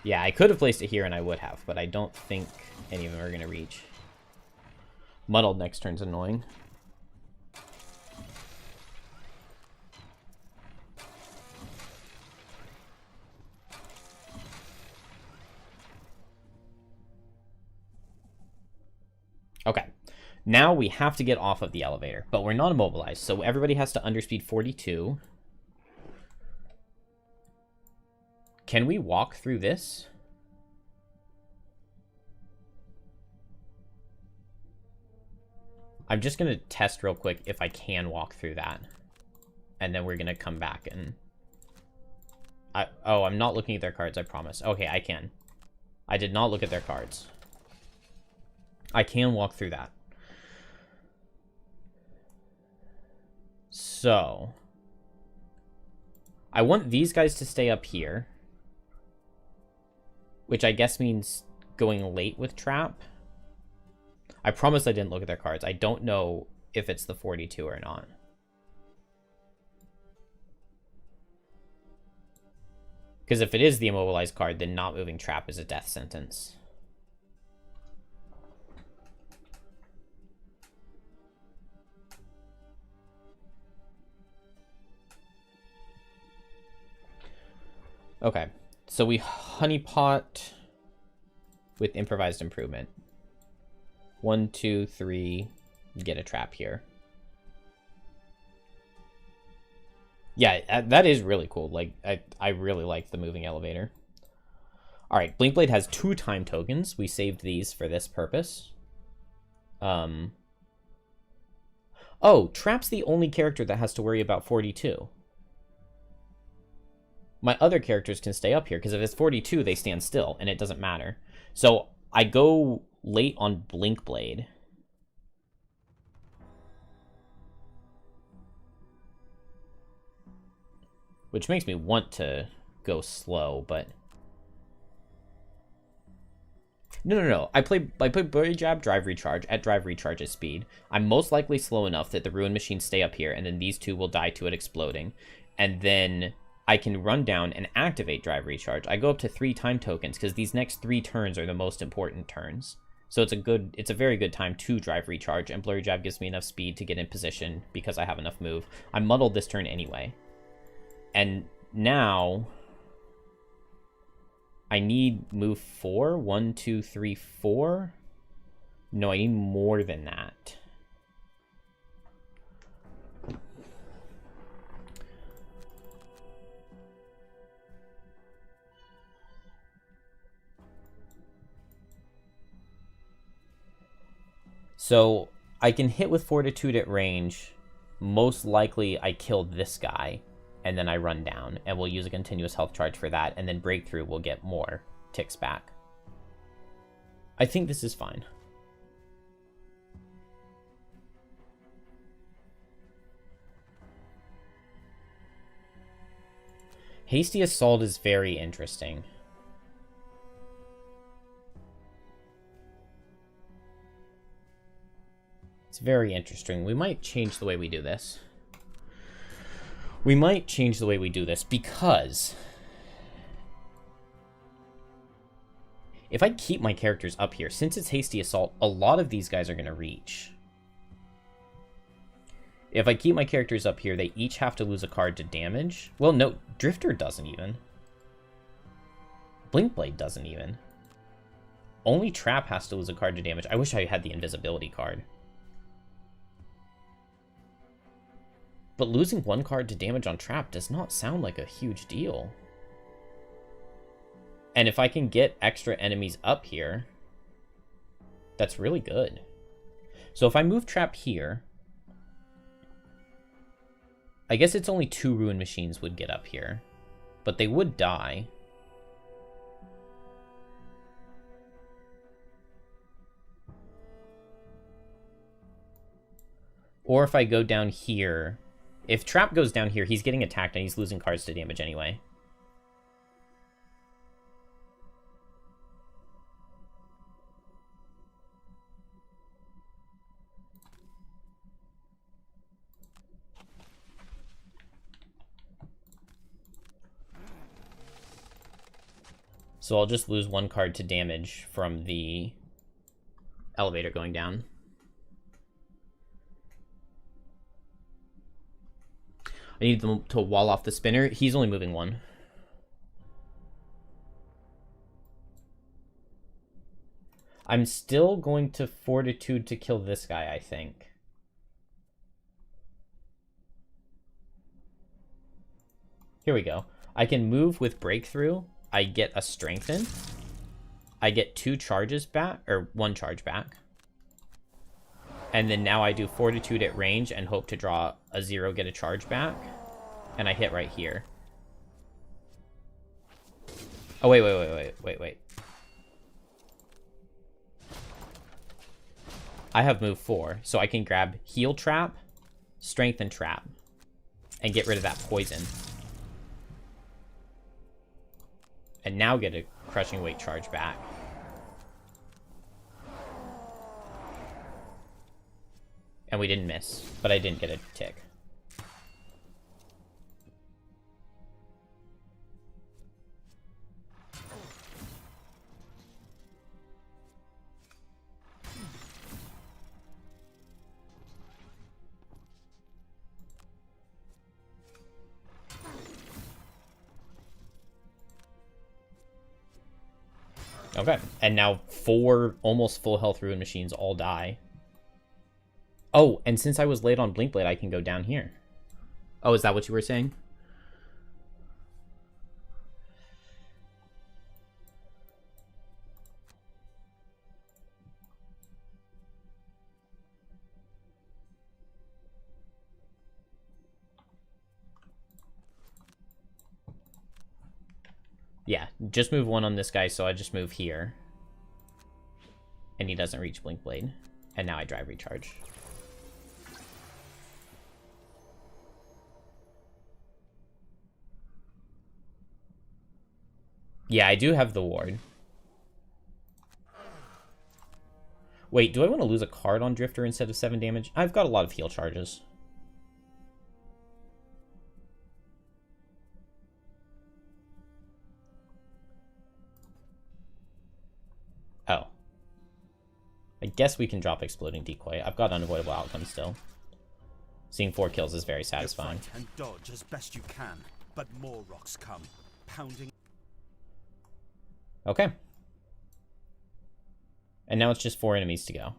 Yeah, I could have placed it here and I would have, but I don't think any of them are going to reach. Muddled next turn's annoying. Okay, now we have to get off of the elevator, but we're not immobilized, so everybody has to underspeed 42. Can we walk through this? I'm just going to test real quick if I can walk through that. And then we're going to come back and... Oh, I'm not looking at their cards, I promise. Okay, I can. I did not look at their cards. I can walk through that. So... I want these guys to stay up here. Which I guess means going late with Trap. I promise I didn't look at their cards. I don't know if it's the 42 or not. Because if it is the immobilized card, then not moving Trap is a death sentence. Okay, so we honeypot with improvised improvement. 1, 2, 3, get a trap here. Yeah, that is really cool. Like, I really like the moving elevator. All right, Blinkblade has 2 time tokens. We saved these for this purpose. Oh, Trap's the only character that has to worry about 42. My other characters can stay up here, because if it's 42, they stand still, and it doesn't matter. So I go late on Blinkblade. Which makes me want to go slow, but... No. I play Bury Jab, Drive Recharge at Drive Recharge's speed. I'm most likely slow enough that the Ruin Machines stay up here, and then these 2 will die to it exploding. And then I can run down and activate Drive Recharge. I go up to 3 time tokens, because these next 3 turns are the most important turns. So it's a very good time to Drive Recharge, and Blurry Jab gives me enough speed to get in position because I have enough move. I'm muddled this turn anyway. And now I need move 4. 1, 2, 3, 4. No, I need more than that. So I can hit with Fortitude at range. Most likely I kill this guy, and then I run down, and we'll use a continuous health charge for that, and then Breakthrough will get more ticks back. I think this is fine. Hasty Assault is very interesting. It's very interesting. We might change the way we do this. We might change the way we do this because if I keep my characters up here, since it's Hasty Assault, a lot of these guys are going to reach. If I keep my characters up here, they each have to lose a card to damage. Well, no, Drifter doesn't even. Blinkblade doesn't even. Only Trap has to lose a card to damage. I wish I had the invisibility card. But losing one card to damage on Trap does not sound like a huge deal. And if I can get extra enemies up here, that's really good. So if I move Trap here, I guess it's only 2 Ruin Machines would get up here, but they would die. Or if I go down here, if Trap goes down here, he's getting attacked and he's losing cards to damage anyway. So I'll just lose 1 card to damage from the elevator going down. I need them to wall off the spinner. He's only moving 1. I'm still going to Fortitude to kill this guy, I think. Here we go. I can move with Breakthrough. I get a Strengthen. I get 2 charges back, or 1 charge back. And then now I do Fortitude at range and hope to draw a 0, get a charge back. And I hit right here. Oh, wait. I have move 4, so I can grab Heal Trap, Strengthen Trap, and get rid of that poison. And now get a Crushing Weight charge back. And we didn't miss, but I didn't get a tick. Okay, and now 4 almost full health Ruin Machines all die. Oh, and since I was late on Blinkblade, I can go down here. Oh, is that what you were saying? Yeah, just move 1 on this guy, so I just move here. And he doesn't reach Blinkblade. And now I drive recharge. Yeah, I do have the ward. Wait, do I want to lose a card on Drifter instead of 7 damage? I've got a lot of heal charges. Oh. I guess we can drop Exploding Decoy. I've got Unavoidable Outcome still. Seeing 4 kills is very satisfying. Fight and dodge as best you can, but more rocks come, pounding. Okay. And now it's just 4 enemies to go.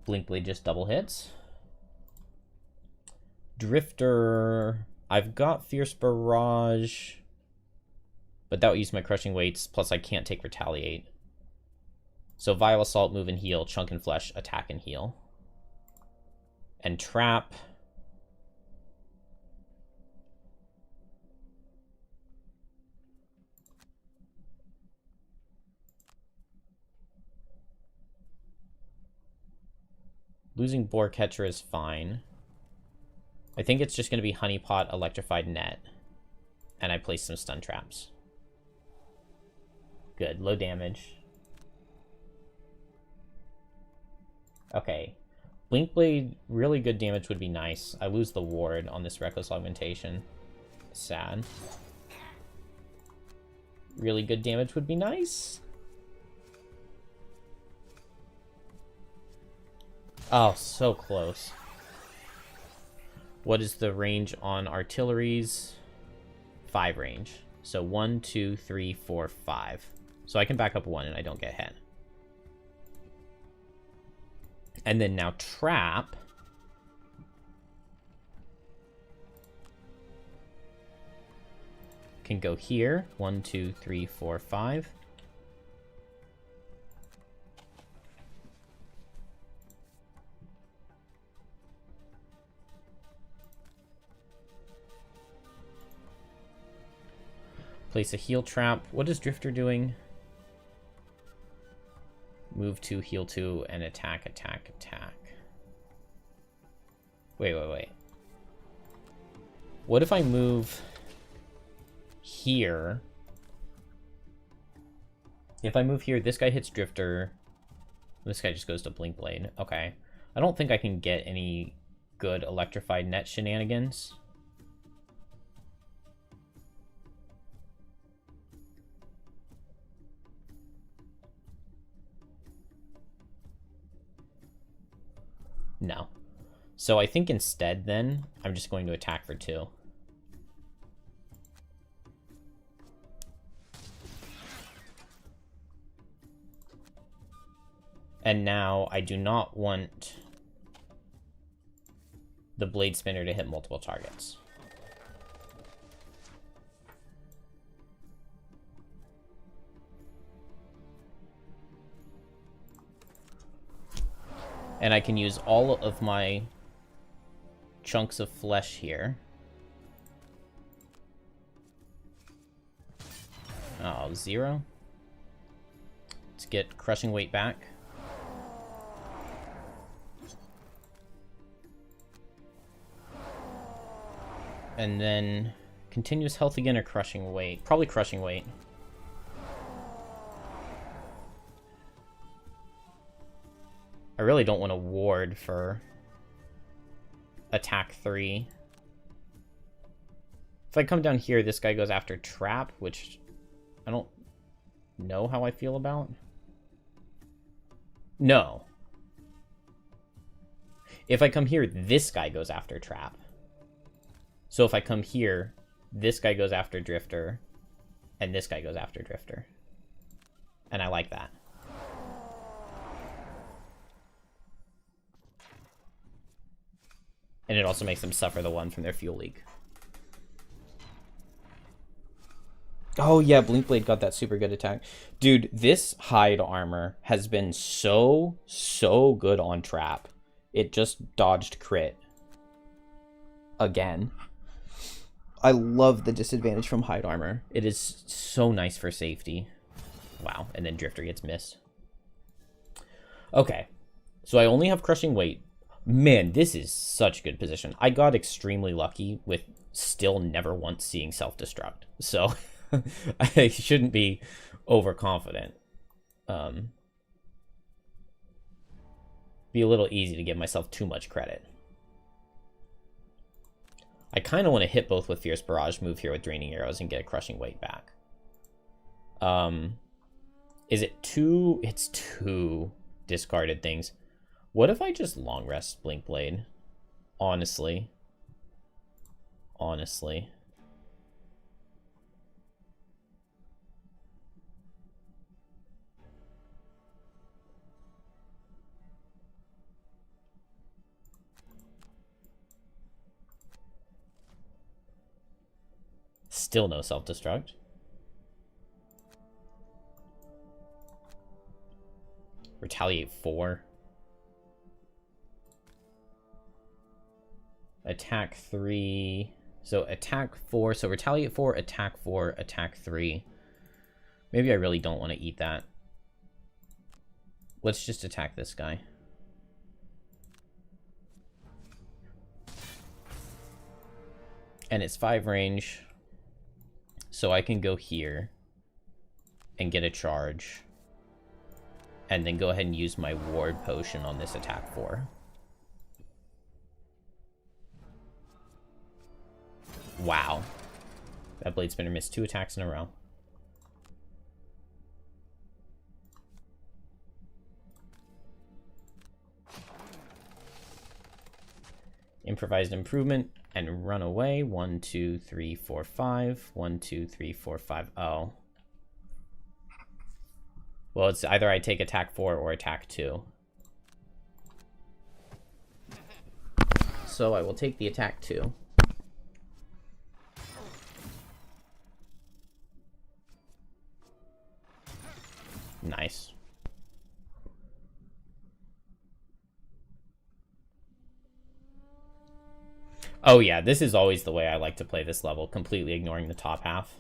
Blinkblade just double hits. Drifter. I've got Fierce Barrage. But that would use my crushing weights, plus I can't take retaliate. So Vile Assault, move and heal, Chunk and Flesh, attack and heal. And Trap. Losing Boar Catcher is fine. I think it's just going to be Honeypot, Electrified Net. And I place some stun traps. Good, low damage. Okay. Blink Blade, really good damage would be nice. I lose the ward on this Reckless Augmentation. Sad. Really good damage would be nice. Oh, so close. What is the range on artilleries? 5 range. So 1, 2, 3, 4, 5. So I can back up 1 and I don't get hit. And then now Trap. Can go here. 1, 2, 3, 4, 5. Place a heal trap. What is Drifter doing? Move 2, heal 2, and attack, attack, attack. Wait. What if I move here? If I move here, this guy hits Drifter. This guy just goes to Blink Blade. Okay. I don't think I can get any good Electrified Net shenanigans. No. So I think instead, then, I'm just going to attack for 2. And now I do not want the Blade Spinner to hit multiple targets. And I can use all of my chunks of flesh here. Oh, 0. Let's get crushing weight back. And then continuous health again or crushing weight? Probably crushing weight. I really don't want to ward for attack 3. If I come down here, this guy goes after Trap, which I don't know how I feel about. No. If I come here, this guy goes after Trap. So if I come here, this guy goes after Drifter, and this guy goes after Drifter. And I like that. And it also makes them suffer the 1 from their fuel leak. Oh yeah, Blink Blade got that super good attack. Dude, this hide armor has been so good on Trap. It just dodged crit. Again. I love the disadvantage from hide armor. It is so nice for safety. Wow, and then Drifter gets missed. Okay, so I only have crushing weight. Man, this is such good position. I got extremely lucky with still never once seeing self-destruct. So I shouldn't be overconfident. Be a little easy to give myself too much credit. I kind of want to hit both with Fierce Barrage, move here with Draining Arrows, and get a crushing weight back. Is it 2? It's 2 discarded things. What if I just long rest Blink Blade? Honestly. Still no self-destruct. retaliate 4. Attack 3. So attack 4. So retaliate 4, attack 4, attack 3. Maybe I really don't want to eat that. Let's just attack this guy. And it's 5 range. So I can go here and get a charge. And then go ahead and use my ward potion on this attack 4. Wow. That blade spinner missed 2 attacks in a row. Improvised improvement and run away. 1, 2, 3, 4, 5. 1, 2, 3, 4, 5. Oh. Well, it's either I take attack 4 or attack 2. So I will take the attack 2. Nice. Oh yeah, this is always the way I like to play this level, completely ignoring the top half.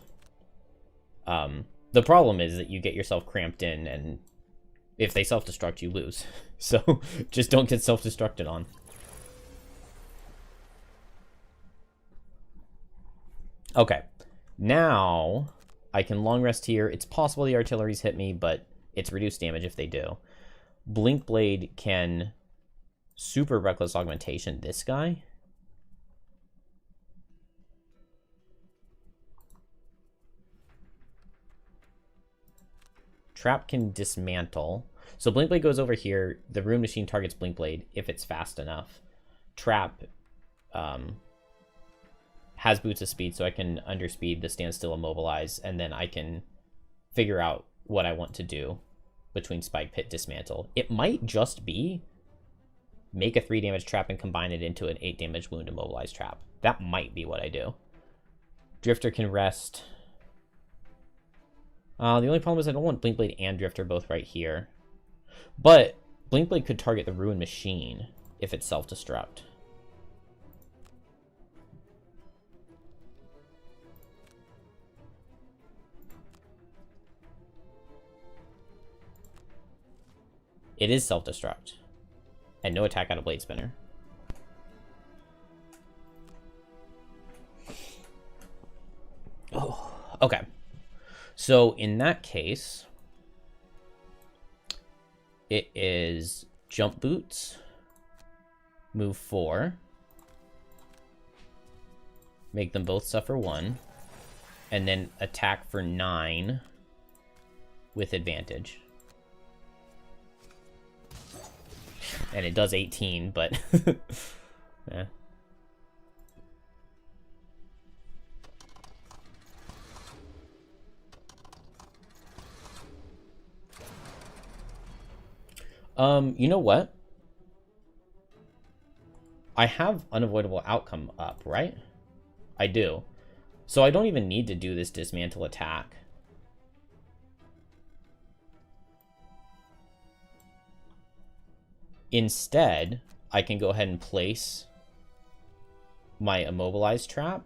The problem is that you get yourself cramped in, and if they self-destruct, you lose. So just don't get self-destructed on. Okay, now I can long rest here. It's possible the artilleries hit me, but it's reduced damage if they do. Blink Blade can super reckless augmentation this guy. Trap can dismantle. So Blink Blade goes over here. The Rune Machine targets Blink Blade if it's fast enough. Trap has Boots of Speed, so I can underspeed the standstill immobilize, and then I can figure out what I want to do between Spike Pit, Dismantle. It might just be make a 3 damage trap and combine it into an 8 damage wound immobilize trap. That might be what I do. Drifter can rest. The only problem is I don't want Blink Blade and Drifter both right here. But Blink Blade could target the Ruined Machine if it's self-destruct. It is self-destruct. And no attack out of Blade Spinner. Oh, okay. So in that case, it is Jump Boots, move 4, make them both suffer 1, and then attack for 9 with advantage. And it does 18, but yeah. You know what? I have Unavoidable Outcome up, right? I do. So I don't even need to do this dismantle attack. Instead, I can go ahead and place my immobilized trap.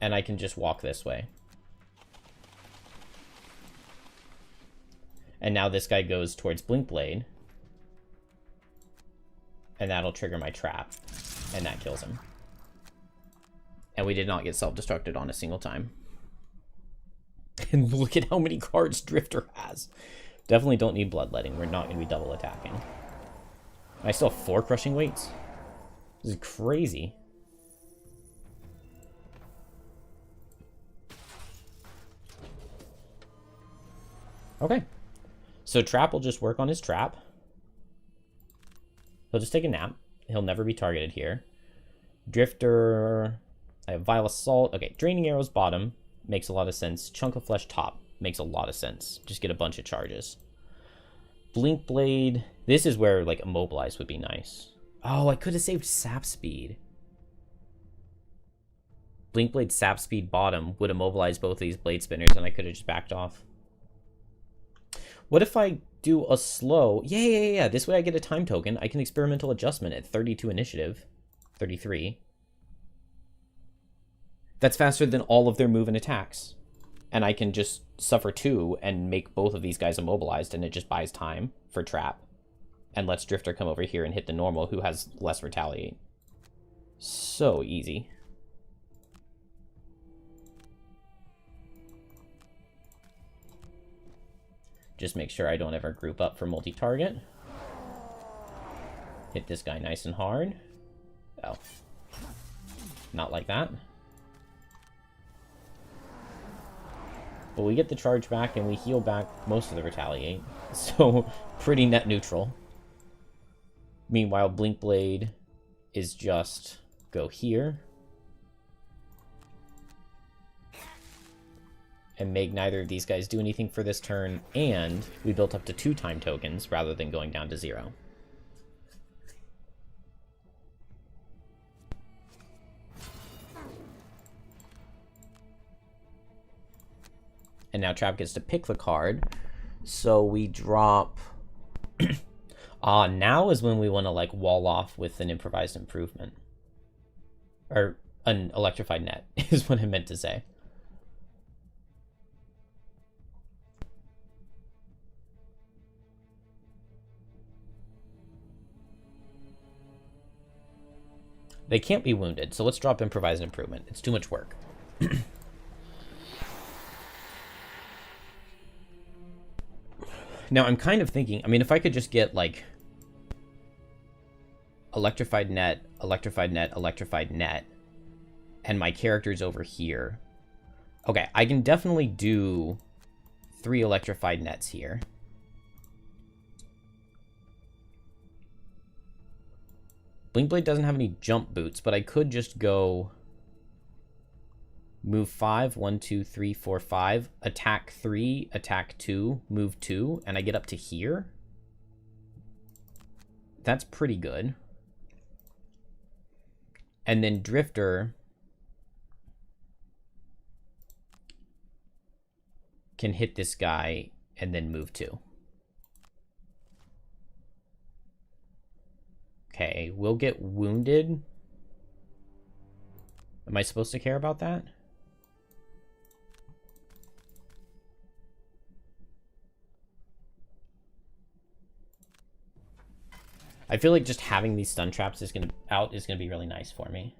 And I can just walk this way. And now this guy goes towards Blink Blade. And that'll trigger my trap. And that kills him. And we did not get self-destructed on a single time. And look at how many cards Drifter has. Definitely don't need Bloodletting. We're not going to be double attacking. I still have 4 Crushing Weights. This is crazy. Okay. So Trap will just work on his trap. He'll just take a nap. He'll never be targeted here. Drifter. I have Vile Assault. Okay, Draining Arrows bottom. Makes a lot of sense. Chunk of Flesh top. Makes a lot of sense. Just get a bunch of charges. Blink Blade. This is where, like, Immobilize would be nice. Oh, I could have saved Sap Speed. Blink Blade Sap Speed bottom would immobilize both of these Blade Spinners, and I could have just backed off. What if I do a slow... Yeah. This way I get a time token. I can Experimental Adjustment at 32 initiative. 33. That's faster than all of their move and attacks. And I can just suffer 2 and make both of these guys immobilized, and it just buys time for trap. And lets Drifter come over here and hit the normal, who has less retaliate. So easy. Just make sure I don't ever group up for multi-target. Hit this guy nice and hard. Oh. Not like that. But we get the charge back, and we heal back most of the retaliate. So, pretty net neutral. Meanwhile, Blink Blade is just go here. And make neither of these guys do anything for this turn, and we built up to 2 time tokens rather than going down to 0. And now Trap gets to pick the card, so we drop... now is when we want to, like, wall off with an Improvised Improvement. Or an Electrified Net, is what I meant to say. They can't be wounded, so let's drop Improvised Improvement. It's too much work. Now, I'm kind of thinking, I mean, if I could just get, like, Electrified Net, Electrified Net, Electrified Net, and my character's over here. Okay, I can definitely do 3 Electrified Nets here. Blink Blade doesn't have any jump boots, but I could just go move 5, 1, 2, 3, 4, 5, attack 3, attack 2, move 2, and I get up to here. That's pretty good. And then Drifter can hit this guy and then move 2. Okay, we'll get wounded. Am I supposed to care about that? I feel like just having these stun traps is gonna be really nice for me.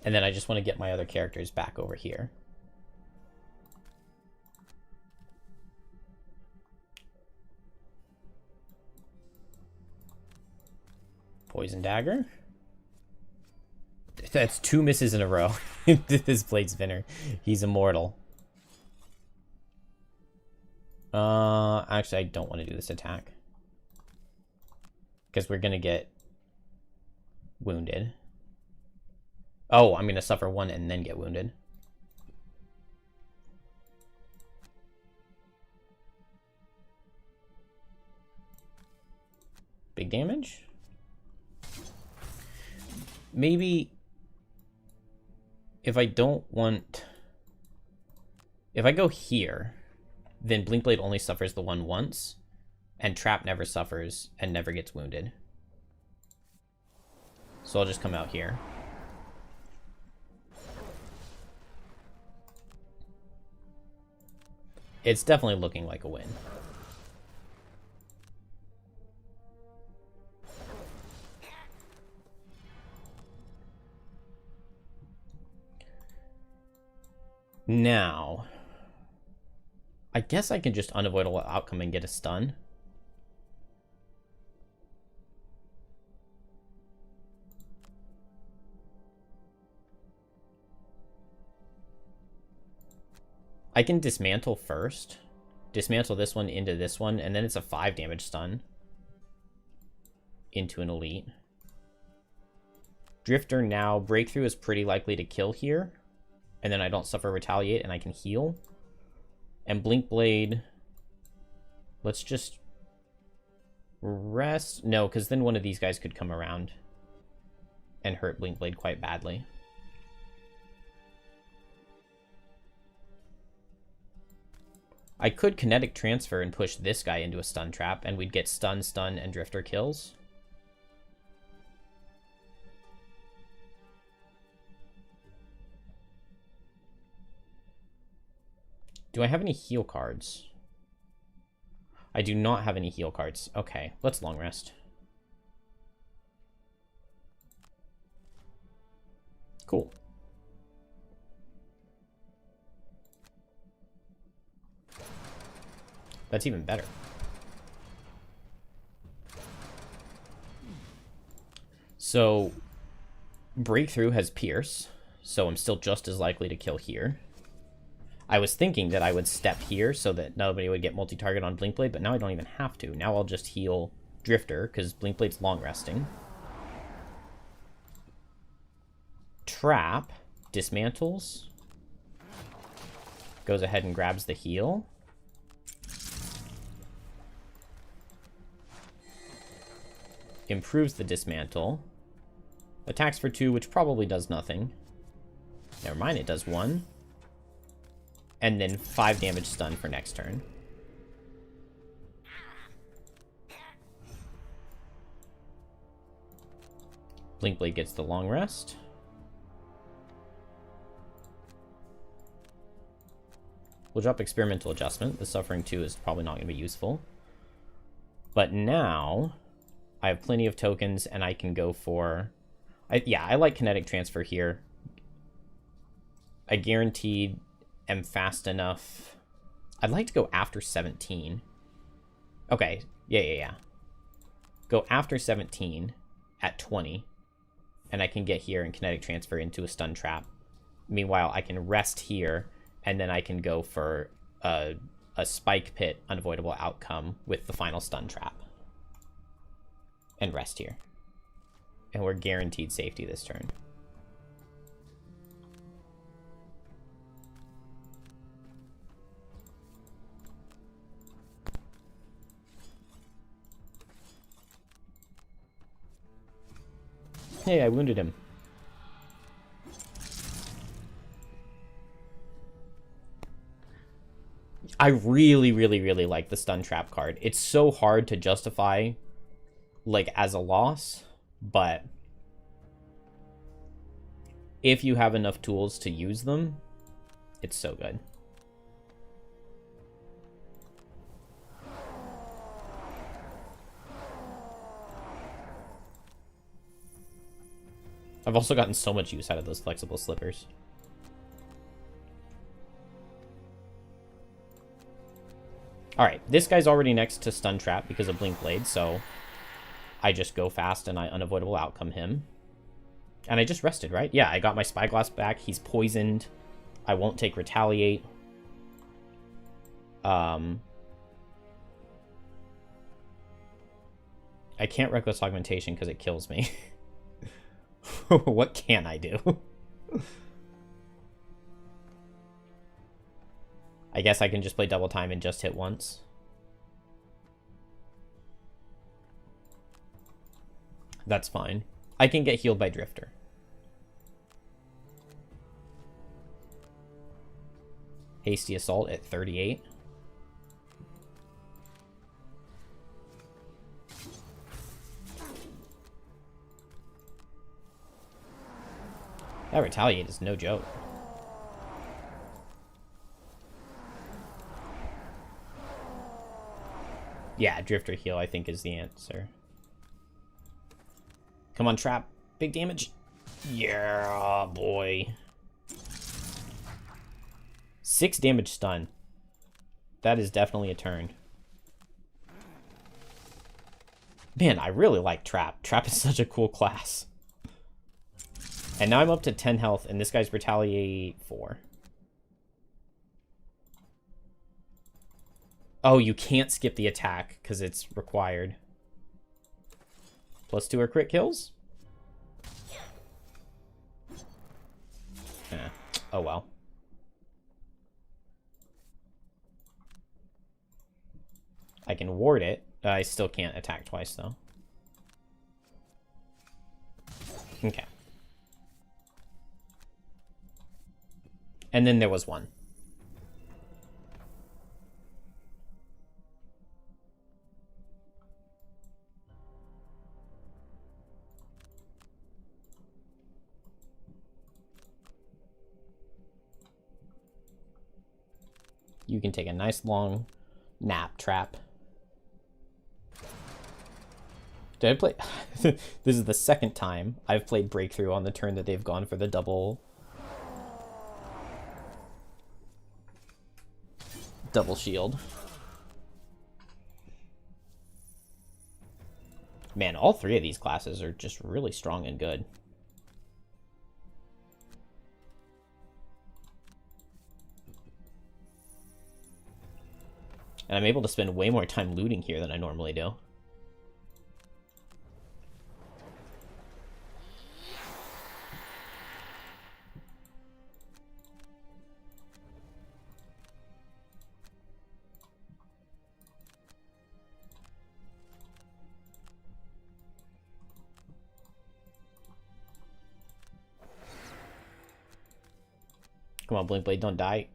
And then I just want to get my other characters back over here. Poison Dagger. That's 2 misses in a row. This Blade Spinner. He's immortal. Actually, I don't want to do this attack. Because we're going to get wounded. Oh, I'm going to suffer 1 and then get wounded. Big damage? Maybe if I don't want... If I go here, then Blink Blade only suffers the 1 once, and Trap never suffers and never gets wounded. So I'll just come out here. It's definitely looking like a win. Now, I guess I can just unavoidable outcome and get a stun. I can dismantle first. Dismantle this one into this one, and then it's a 5 damage stun into an elite. Drifter now. Breakthrough is pretty likely to kill here. And then I don't suffer retaliate and I can heal. And Blink Blade. Let's just rest. No, because then one of these guys could come around and hurt Blink Blade quite badly. I could kinetic transfer and push this guy into a stun trap, and we'd get stun, stun, and drifter kills. Do I have any heal cards? I do not have any heal cards. Okay, let's long rest. Cool. That's even better. So, Breakthrough has Pierce, so I'm still just as likely to kill here. I was thinking that I would step here so that nobody would get multi-target on Blink Blade, but now I don't even have to. Now I'll just heal Drifter, because Blink Blade's long resting. Trap dismantles. Goes ahead and grabs the heal. Improves the dismantle. Attacks for 2, which probably does nothing. Never mind, it does 1. And then 5 damage stun for next turn. Blink Blade gets the long rest. We'll drop Experimental Adjustment. The Suffering 2 is probably not going to be useful. But now, I have plenty of tokens, and I can go for... yeah, I like Kinetic Transfer here. I guaranteed am fast enough. I'd like to go after 17. Okay, yeah. Go after 17 at 20, and I can get here and Kinetic Transfer into a stun trap. Meanwhile, I can rest here, and then I can go for a Spike Pit unavoidable outcome with the final stun trap. And rest here. And we're guaranteed safety this turn. Hey, I wounded him. I really like the stun trap card. It's so hard to justify, like, as a loss, but if you have enough tools to use them, it's so good. I've also gotten so much use out of those flexible slippers. Alright, this guy's already next to Stun Trap because of Blink Blade, so I just go fast and I unavoidable outcome him. And I just rested, right? Yeah, I got my Spyglass back. He's poisoned. I won't take Retaliate. I can't Reckless Augmentation because it kills me. What can I do? I guess I can just play double time and just hit once. That's fine. I can get healed by Drifter. Hasty Assault at 38. That Retaliate is no joke. Yeah, Drifter heal, I think, is the answer. Come on, Trap. Big damage. Yeah, boy. 6 damage stun. That is definitely a turn. Man, I really like Trap. Trap is such a cool class. And now I'm up to 10 health, and this guy's Retaliate 4. Oh, you can't skip the attack, because it's required. +2 are crit kills? Oh, well. I can ward it. I still can't attack twice, though. Okay. And then there was one. You can take a nice long nap trap. Did I play? This is the second time I've played Breakthrough on the turn that they've gone for the double shield. Man, all three of these classes are just really strong and good. And I'm able to spend way more time looting here than I normally do. Come on, Blinkblade, don't die.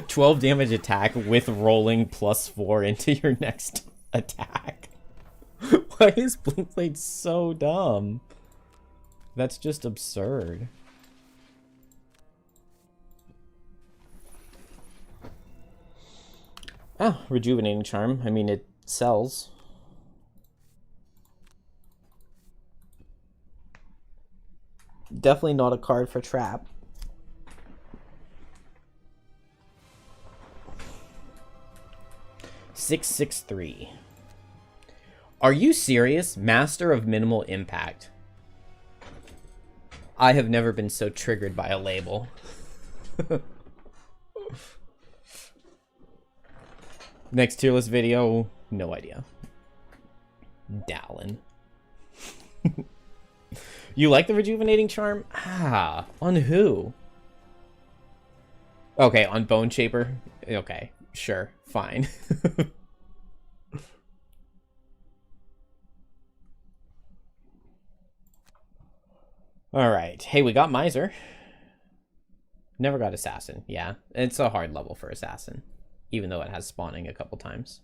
12 damage attack with rolling +4 into your next attack. Why is Blinkblade so dumb? That's just absurd. Oh, Rejuvenating Charm. I mean, it sells. Definitely not a card for trap. $663. Are you serious? Master of Minimal Impact. I have never been so triggered by a label. Next tier list video, no idea. Dallin. You like the Rejuvenating Charm? Ah, on who? Okay, on Bone Shaper? Okay, sure, fine. Alright, hey, we got Miser. Never got Assassin, yeah. It's a hard level for Assassin, even though it has spawning a couple times.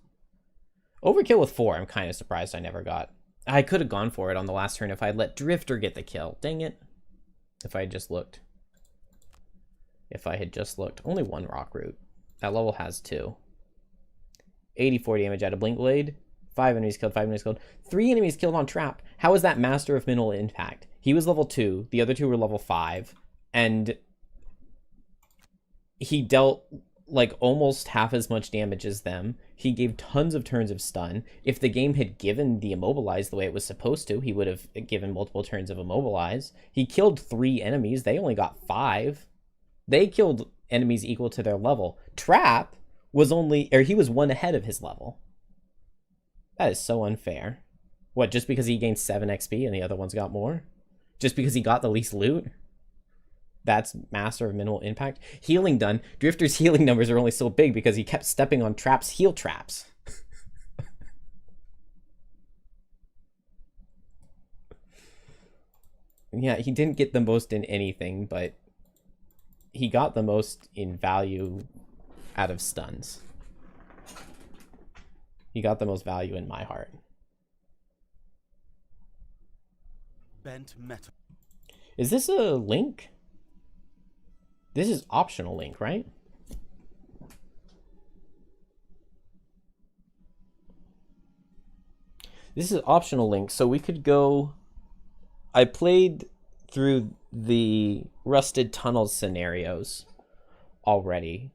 Overkill with 4, I'm kind of surprised I never got. I could have gone for it on the last turn if I had let Drifter get the kill. Dang it. If I had just looked. Only one Rock Root. That level has 2. 84 damage out of Blink Blade. 5 enemies killed, 5 enemies killed. 3 enemies killed on Trap. How is that Master of Minimal Impact? He was level 2. The other two were level 5. And he dealt like almost half as much damage as them. He gave tons of turns of stun. If the game had given the Immobilize the way it was supposed to, he would have given multiple turns of Immobilize. He killed 3 enemies. They only got 5. They killed enemies equal to their level. Trap was he was 1 ahead of his level. That is so unfair. What, just because he gained 7 XP and the other ones got more? Just because he got the least loot? That's Master of Minimal Impact. Healing done. Drifter's healing numbers are only so big because he kept stepping on Trap's heal traps. Yeah, he didn't get the most in anything, but he got the most in value out of stuns. He got the most value in my heart. Bent metal. Is this a link? This is optional link, right? This is optional link, so we could go... I played through the Rusted Tunnels scenarios already.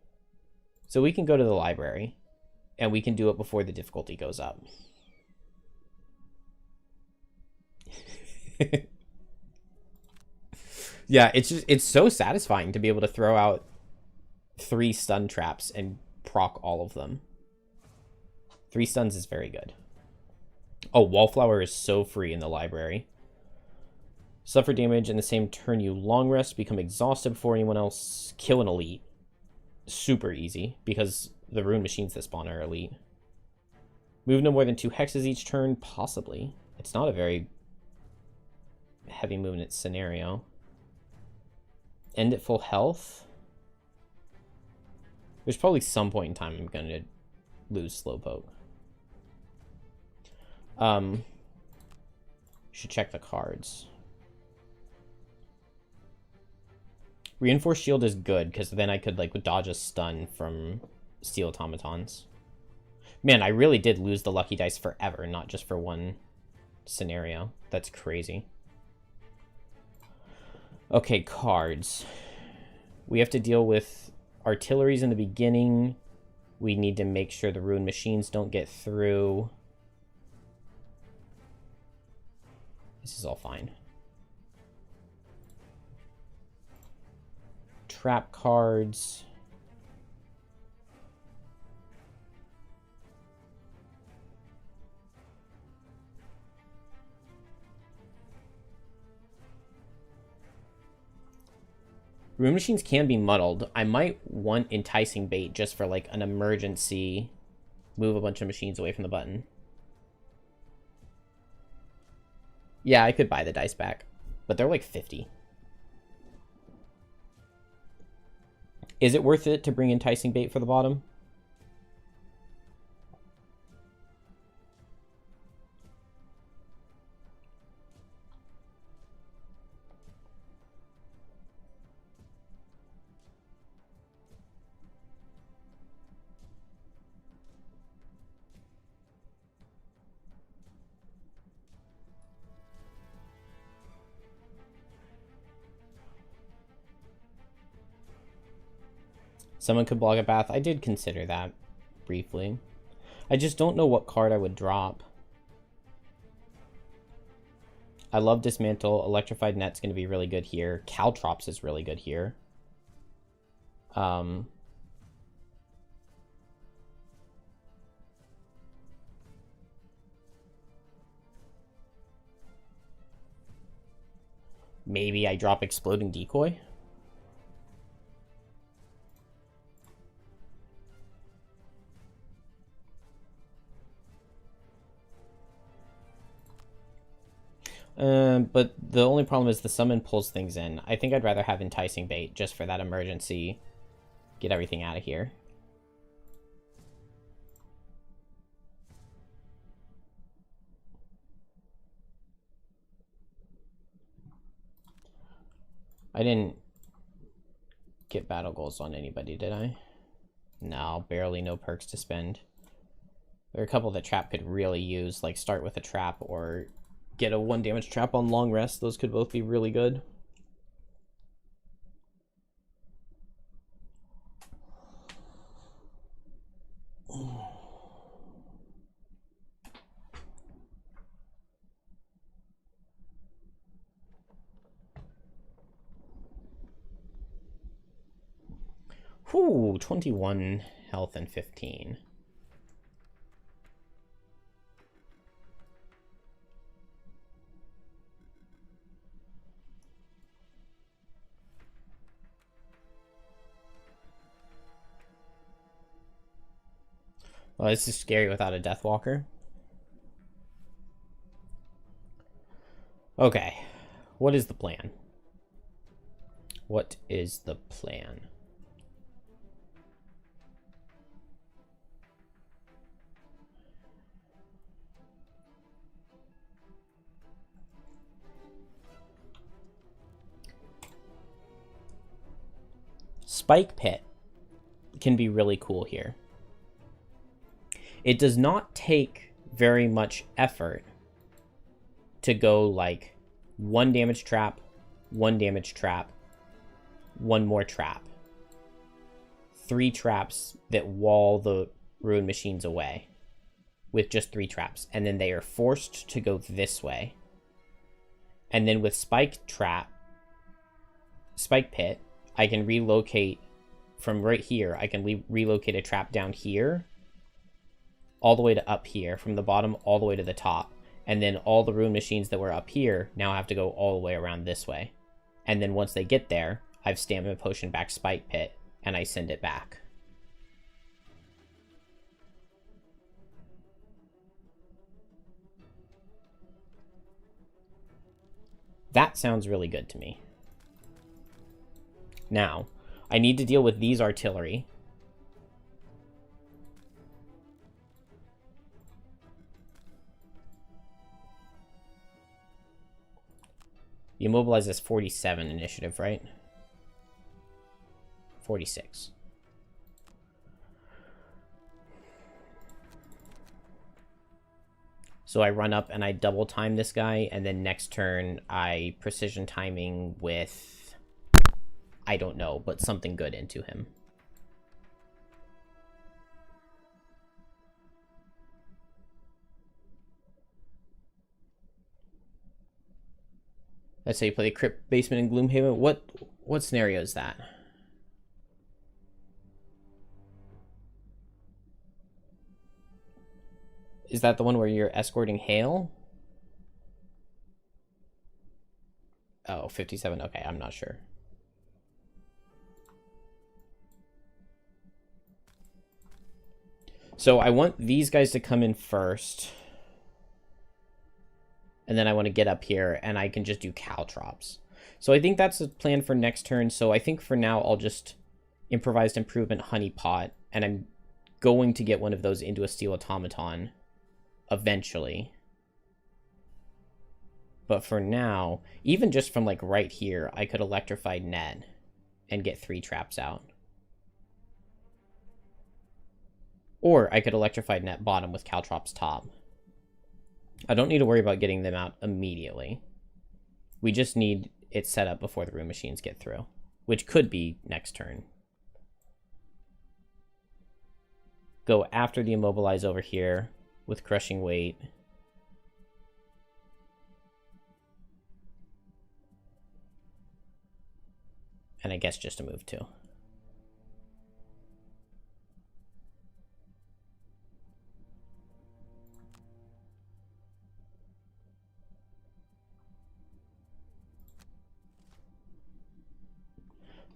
So we can go to the library, and we can do it before the difficulty goes up. Yeah, it's so satisfying to be able to throw out 3 stun traps and proc all of them. 3 stuns is very good. Oh, Wallflower is so free in the library. Suffer damage in the same turn you long rest. Become exhausted before anyone else. Kill an elite. Super easy, because the rune machines that spawn are elite. Move no more than 2 hexes each turn. Possibly. It's not a very heavy movement scenario. End at full health. There's probably some point in time I'm going to lose Slowpoke. Should check the cards. Reinforced Shield is good, because then I could, like, dodge a stun from Steel Automatons. Man, I really did lose the lucky dice forever, not just for one scenario. That's crazy. Okay, cards. We have to deal with artilleries in the beginning. We need to make sure the rune machines don't get through. This is all fine. Trap cards. Rune machines can be muddled. I might want enticing bait just for like an emergency. Move a bunch of machines away from the button. Yeah, I could buy the dice back, but they're like 50. Is it worth it to bring enticing bait for the bottom? Someone could block a bath. I did consider that briefly. I just don't know what card I would drop. I love Dismantle. Electrified Net's going to be really good here. Caltrops is really good here. Maybe I drop Exploding Decoy. But the only problem is the summon pulls things in. I think I'd rather have Enticing Bait just for that emergency. Get everything out of here. I didn't get battle goals on anybody, did I? No, barely. No perks to spend. There are a couple that Trap could really use, like start with a Trap or get a 1 damage Trap on long rest. Those could both be really good. Whew, 21 health and 15. Well, this is scary without a Deathwalker. Okay, what is the plan? What is the plan? Spike Pit can be really cool here. It does not take very much effort to go like 1 damage trap, 1 damage trap, 1 more trap. 3 traps that wall the rune machines away with just 3 traps. And then they are forced to go this way. And then with Spike Pit, I can relocate from right here. I can relocate a trap down here all the way to up here, from the bottom all the way to the top. And then all the rune machines that were up here now have to go all the way around this way. And then once they get there, I've Stamina Potion back Spike Pit, and I send it back. That sounds really good to me. Now, I need to deal with these artillery. You immobilize this 47 initiative, right? 46. So I run up and I double time this guy, and then next turn I precision timing with, I don't know, but something good into him. Let's say you play the Crypt Basement in Gloomhaven. What scenario is that? Is that the one where you're escorting Hale? Oh, 57. Okay, I'm not sure. So I want these guys to come in first. And then I want to get up here, and I can just do caltrops. So I think that's a plan for next turn. So I think for now, I'll just Improvised Improvement Honeypot, and I'm going to get one of those into a Steel Automaton eventually. But for now, even just from like right here, I could Electrify Net and get 3 traps out. Or I could Electrify Net bottom with Caltrops top. I don't need to worry about getting them out immediately. We just need it set up before the room machines get through, which could be next turn. Go after the Immobilize over here with Crushing Weight. And I guess just a move too.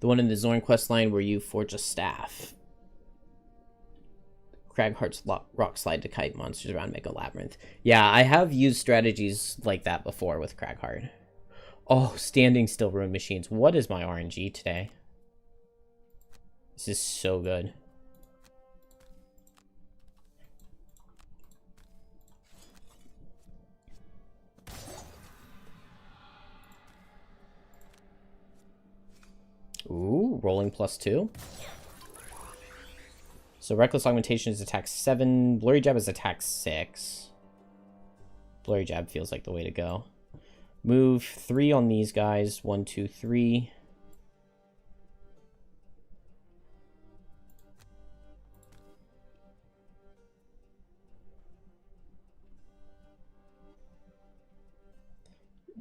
The one in the Zorn quest line where you forge a staff. Craghart's rock slide to kite monsters around Mega Labyrinth. Yeah, I have used strategies like that before with Craghart. Oh, standing still rune machines. What is my RNG today? This is so good. Ooh, rolling +2. So Reckless Augmentation is attack 7. Blurry Jab is attack 6. Blurry Jab feels like the way to go. Move 3 on these guys. 1, 2, 3.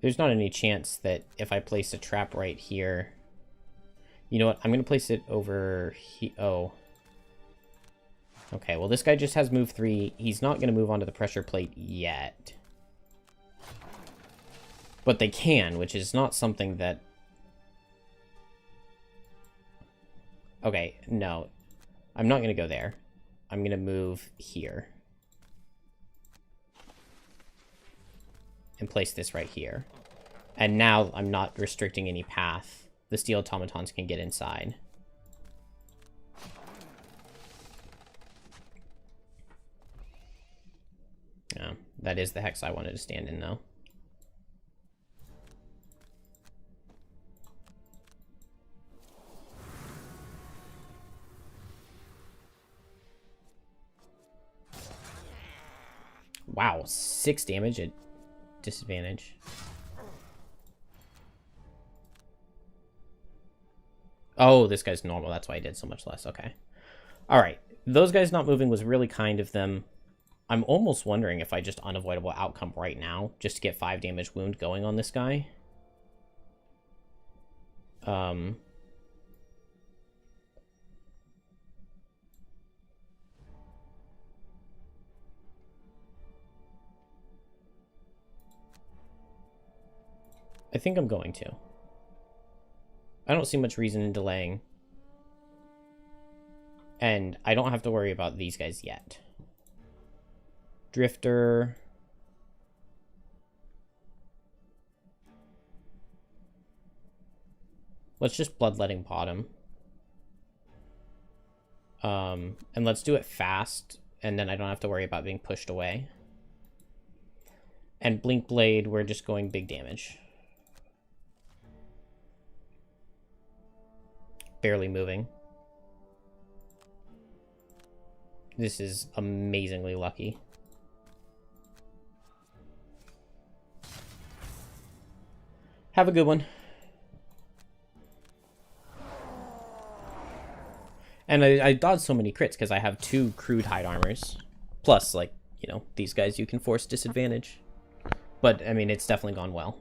There's not any chance that if I place a trap right here... You know what? I'm going to place it over here. Oh. Okay, well, this guy just has move 3. He's not going to move onto the pressure plate yet. But they can, which is not something that... Okay, no. I'm not going to go there. I'm going to move here. And place this right here. And now I'm not restricting any path. The Steel Automatons can get inside. Yeah, that is the hex I wanted to stand in, though. Wow, 6 damage at disadvantage. Oh, this guy's normal. That's why I did so much less. Okay. All right. Those guys not moving was really kind of them. I'm almost wondering if I just unavoidable outcome right now, just to get 5 damage wound going on this guy. I think I'm going to. I don't see much reason in delaying. And I don't have to worry about these guys yet. Drifter. Let's just bloodletting bottom. And let's do it fast, and then I don't have to worry about being pushed away. And Blink Blade, we're just going big damage. Barely moving. This is amazingly lucky. Have a good one. And I dodged so many crits because I have 2 crude hide armors. Plus, like, you know, these guys you can force disadvantage. But, I mean, it's definitely gone well.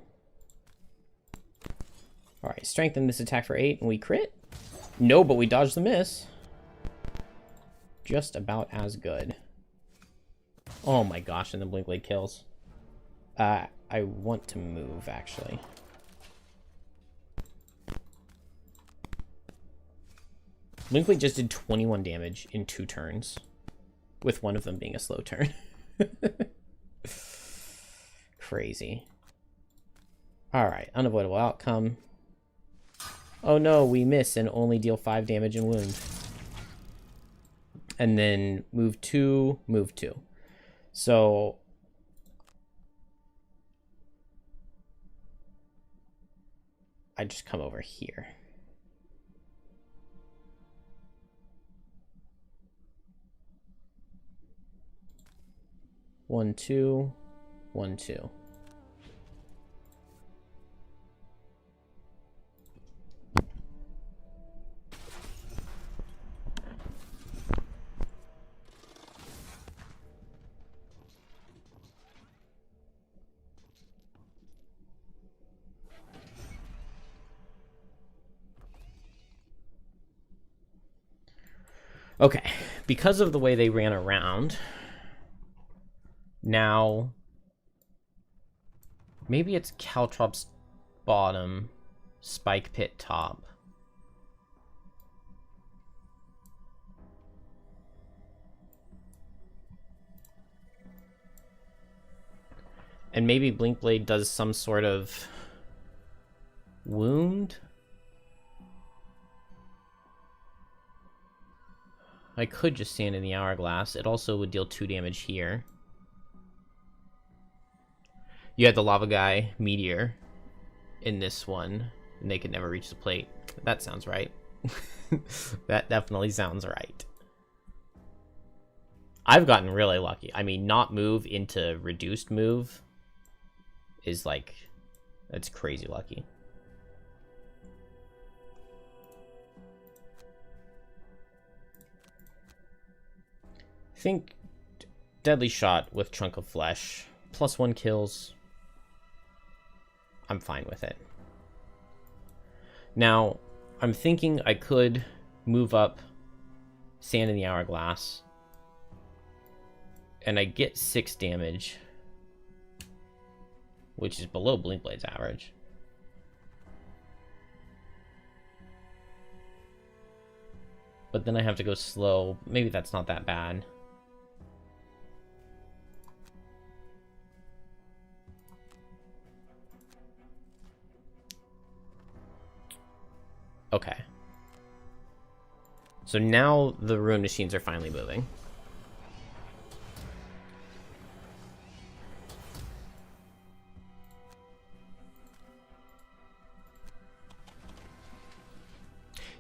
Alright, strengthen this attack for 8, and we crit? No, but we dodged the miss. Just about as good. Oh my gosh, and the Blink Blade kills. I want to move, actually. Blink Blade just did 21 damage in 2 turns, with one of them being a slow turn. Crazy. Alright, unavoidable outcome. Oh no, we miss and only deal 5 damage and wound. And then move 2, move 2. So I just come over here. One, two, 1, 2. Okay, because of the way they ran around, now maybe it's Caltrops bottom, Spike Pit top. And maybe Blink Blade does some sort of wound. I could just stand in the hourglass. It also would deal 2 damage here. You had the lava guy, Meteor, in this one, and they could never reach the plate. That sounds right. That definitely sounds right. I've gotten really lucky. I mean, not move into reduced move is like, that's crazy lucky. I think Deadly Shot with Chunk of Flesh, +1 kills. I'm fine with it. Now, I'm thinking I could move up Sand in the Hourglass, and I get 6 damage, which is below Blink Blade's average. But then I have to go slow. Maybe that's not that bad. Okay. So now the Ruin Machines are finally moving.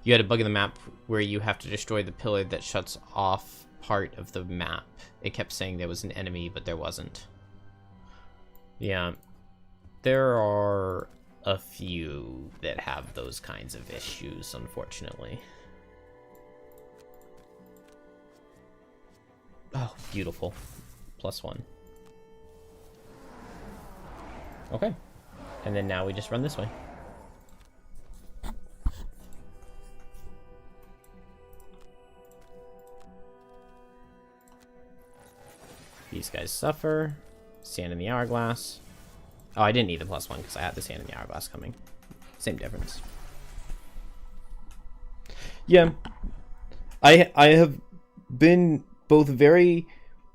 You had a bug in the map where you have to destroy the pillar that shuts off part of the map. It kept saying there was an enemy, but there wasn't. Yeah. There are a few that have those kinds of issues, unfortunately. Oh, beautiful. +1. Okay. And then now we just run this way. These guys suffer. Sand in the Hourglass. Oh, I didn't need the +1 because I had the Sand in the Hourglass coming. Same difference. Yeah. I have been both very...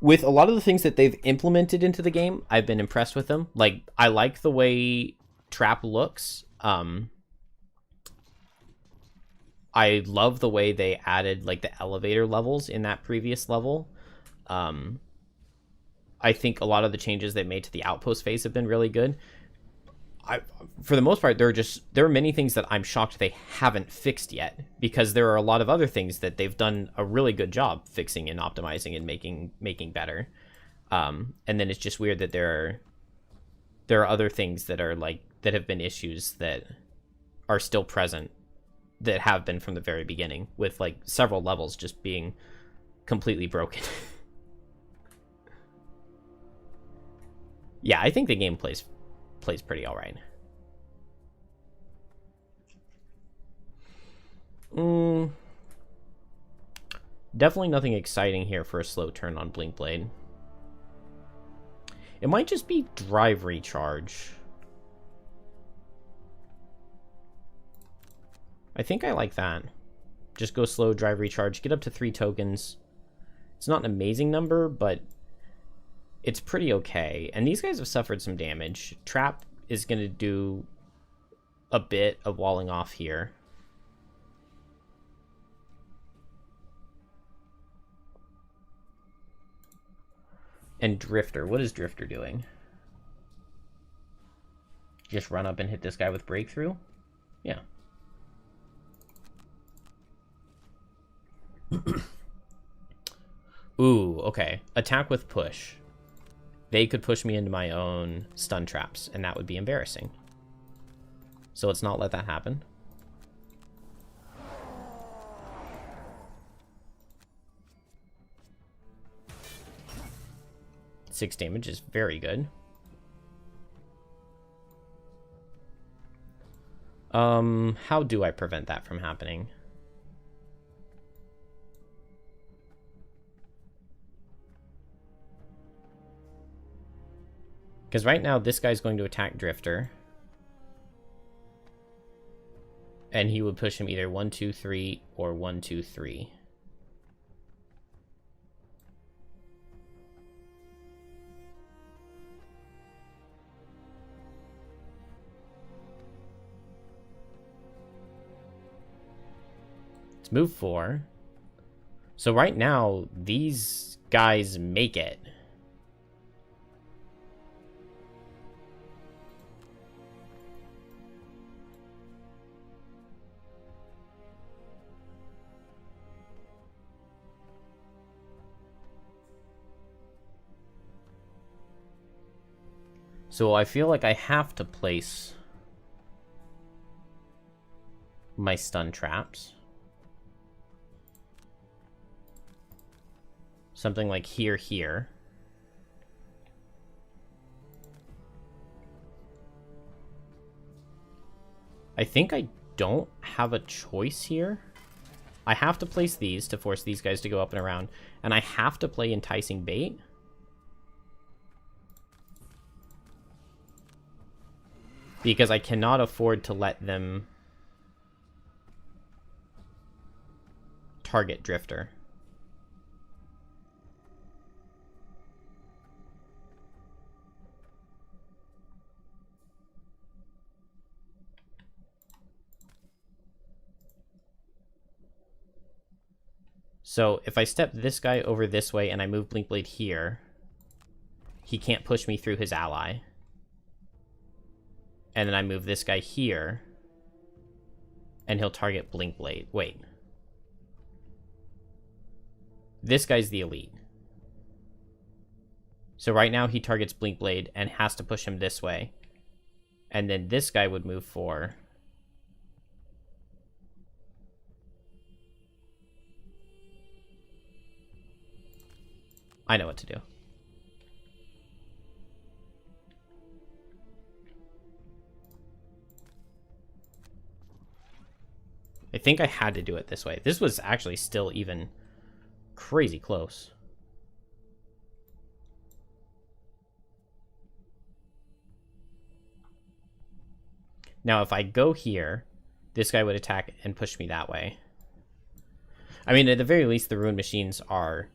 With a lot of the things that they've implemented into the game, I've been impressed with them. Like, I like the way Trap looks. I love the way they added, like, the elevator levels in that previous level. I think a lot of the changes they made to the outpost phase have been really good. For the most part, there are many things that I'm shocked they haven't fixed yet, because there are a lot of other things that they've done a really good job fixing and optimizing and making better. And then it's just weird that there are other things that are like that have been issues that are still present that have been from the very beginning, with like several levels just being completely broken. Yeah, I think the game plays pretty all right. Definitely nothing exciting here for a slow turn on Blink Blade. It might just be Drive Recharge. I think I like that. Just go slow, Drive Recharge, get up to 3 tokens. It's not an amazing number, but it's pretty okay. And these guys have suffered some damage. Trap is going to do a bit of walling off here. And Drifter. What is Drifter doing? Just run up and hit this guy with Breakthrough? Yeah. Ooh, okay. Attack with Push. They could push me into my own stun traps, and that would be embarrassing. So let's not let that happen. Six damage is very good. How do I prevent that from happening? Because right now, this guy's going to attack Drifter. And he would push him either 1, 2, 3 or 1, 2, 3. Let's move 4. So right now, these guys make it. So I feel like I have to place my stun traps. Something like here. I think I don't have a choice here. I have to place these to force these guys to go up and around. And I have to play Enticing Bait. Because I cannot afford to let them target Drifter. So if I step this guy over this way and I move Blink Blade here, he can't push me through his ally. And then I move this guy here, and he'll target Blink Blade. Wait. This guy's the elite. So right now he targets Blink Blade and has to push him this way. And then this guy would move 4. I know what to do. I think I had to do it this way. This was actually still even crazy close. Now, if I go here, this guy would attack and push me that way. I mean, at the very least, the Ruined Machines are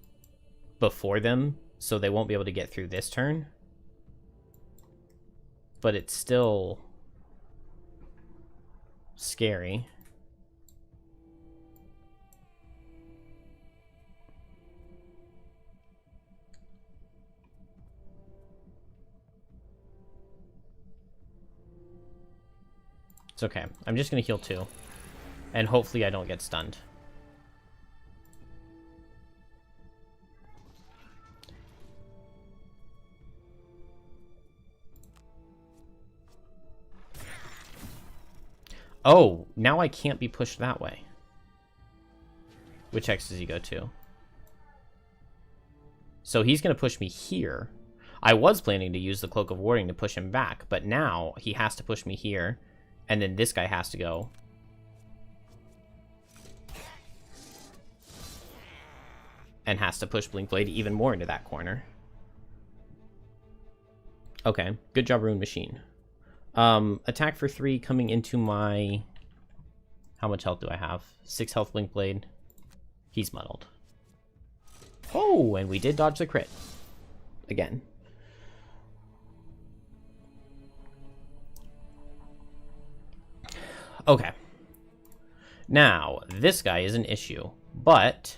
before them, so they won't be able to get through this turn. But it's still scary. It's okay. I'm just going to heal 2. And hopefully I don't get stunned. Oh, now I can't be pushed that way. Which X does he go to? So he's going to push me here. I was planning to use the Cloak of Warding to push him back, but now he has to push me here, and then this guy has to go. And has to push Blinkblade even more into that corner. Okay, good job, Ruined Machine. Attack for 3 coming into my... How much health do I have? 6 health Blinkblade. He's muddled. Oh, and we did dodge the crit. Again. Okay. Now, this guy is an issue, but...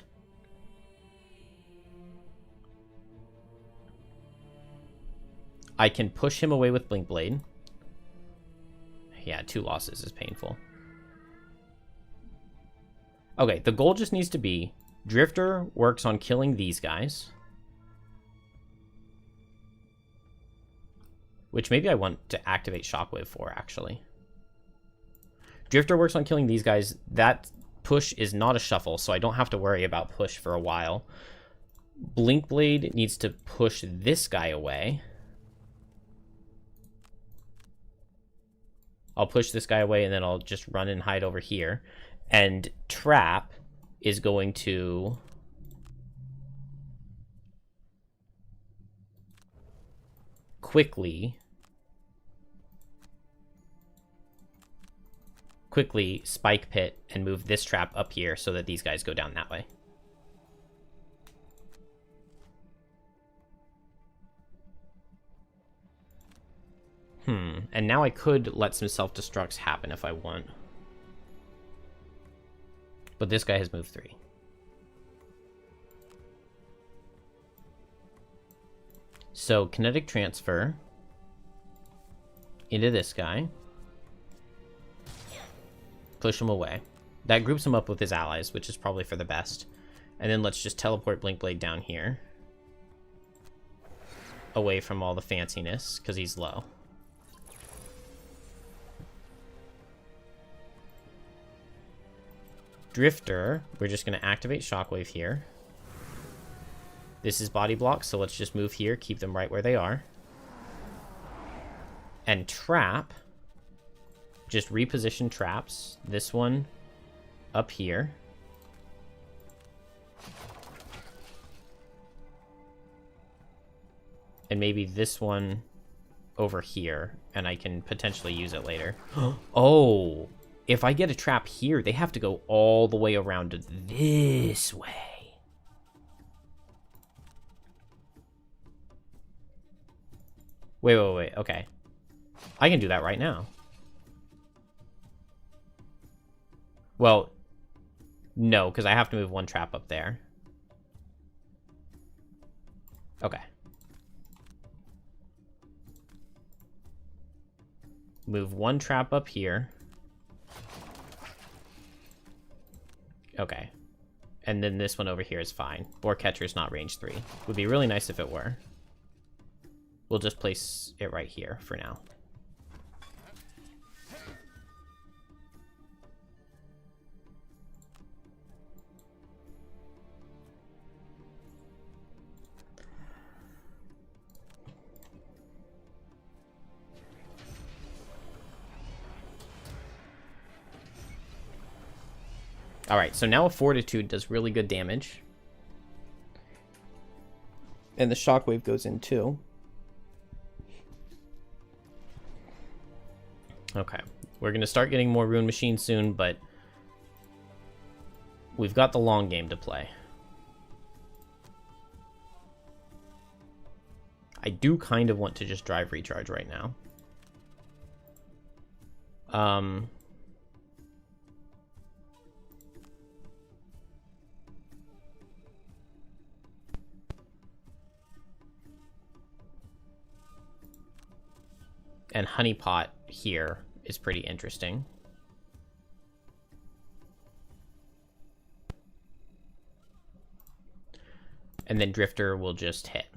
I can push him away with Blinkblade. Yeah, 2 losses is painful. Okay, the goal just needs to be Drifter works on killing these guys. Which maybe I want to activate Shockwave for, actually. Drifter works on killing these guys. That push is not a shuffle, so I don't have to worry about push for a while. Blinkblade needs to push this guy away. I'll push this guy away, and then I'll just run and hide over here. And Trap is going to... quickly Spike Pit and move this trap up here so that these guys go down that way. And now I could let some self-destructs happen if I want. But this guy has moved 3. So, kinetic transfer into this guy. Push him away. That groups him up with his allies, which is probably for the best. And then let's just teleport Blinkblade down here. Away from all the fanciness, because he's low. Drifter, we're just going to activate Shockwave here. This is body block, so let's just move here, keep them right where they are. And Trap, just reposition traps. This one up here. And maybe this one over here, and I can potentially use it later. Oh! If I get a trap here, they have to go all the way around this way. Wait. Okay. I can do that right now. Well, no, because I have to move 1 trap up there. Okay. Move 1 trap up here. Okay. And then this one over here is fine. Boar Catcher's not range 3. Would be really nice if it were. We'll just place it right here for now. Alright, so now a Fortitude does really good damage. And the Shockwave goes in too. Okay, We're going to start getting more rune machines soon, but we've got the long game to play. I do kind of want to just drive recharge right now. And honeypot here is pretty interesting. And then Drifter will just hit.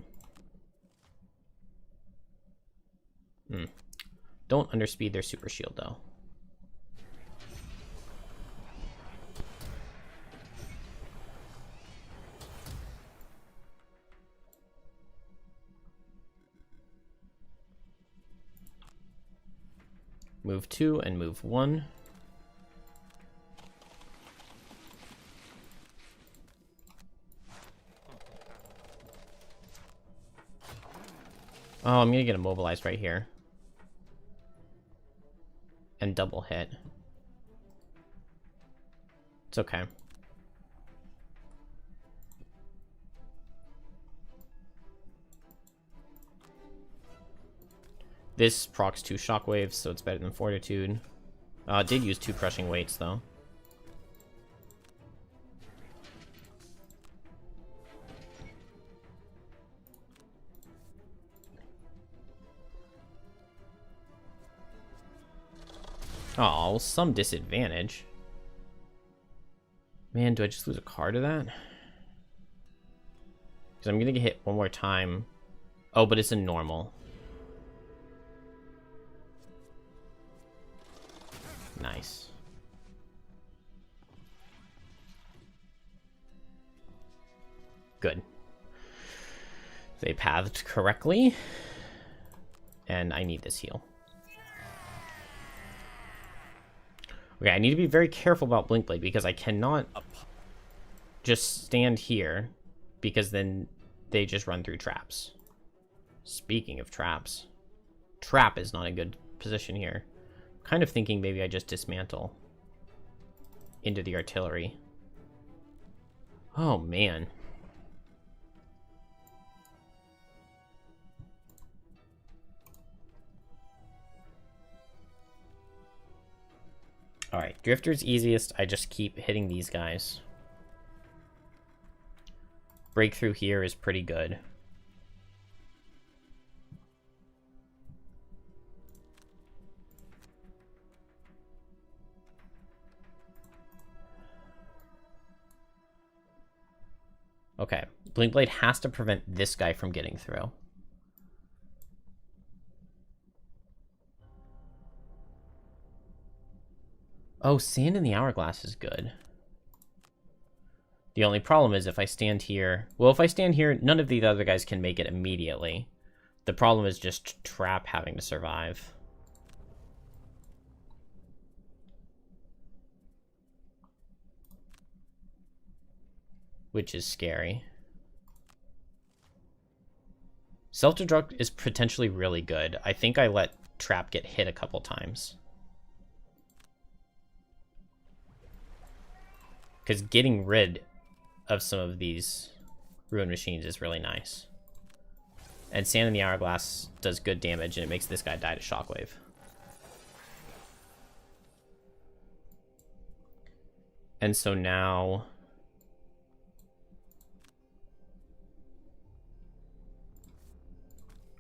Don't underspeed their super shield, though. Move 2 and move 1. Oh, I'm gonna get immobilized right here. And double hit. It's okay. This procs 2 shockwaves, so it's better than Fortitude. It did use 2 crushing weights, though. Oh, some disadvantage. Man, do I just lose a card to that? Because I'm gonna get hit one more time. Oh, but it's a normal. Nice. Good. They pathed correctly. And I need this heal. Okay, I need to be very careful about Blinkblade because I cannot just stand here because then they just run through traps. Speaking of traps, trap is not a good position here. I'm kind of thinking maybe I just dismantle into the artillery. Oh, man. Alright, Drifter's easiest. I just keep hitting these guys. Breakthrough here is pretty good. Okay, Blinkblade has to prevent this guy from getting through. Oh, Sand in the Hourglass is good. The only problem is if I stand here... Well, if I stand here, none of the other guys can make it immediately. The problem is just Trap having to survive. Which is scary. Self-destruct is potentially really good. I think I let Trap get hit a couple times. Because getting rid of some of these ruined machines is really nice. And Sand in the Hourglass does good damage, and it makes this guy die to Shockwave. And so now...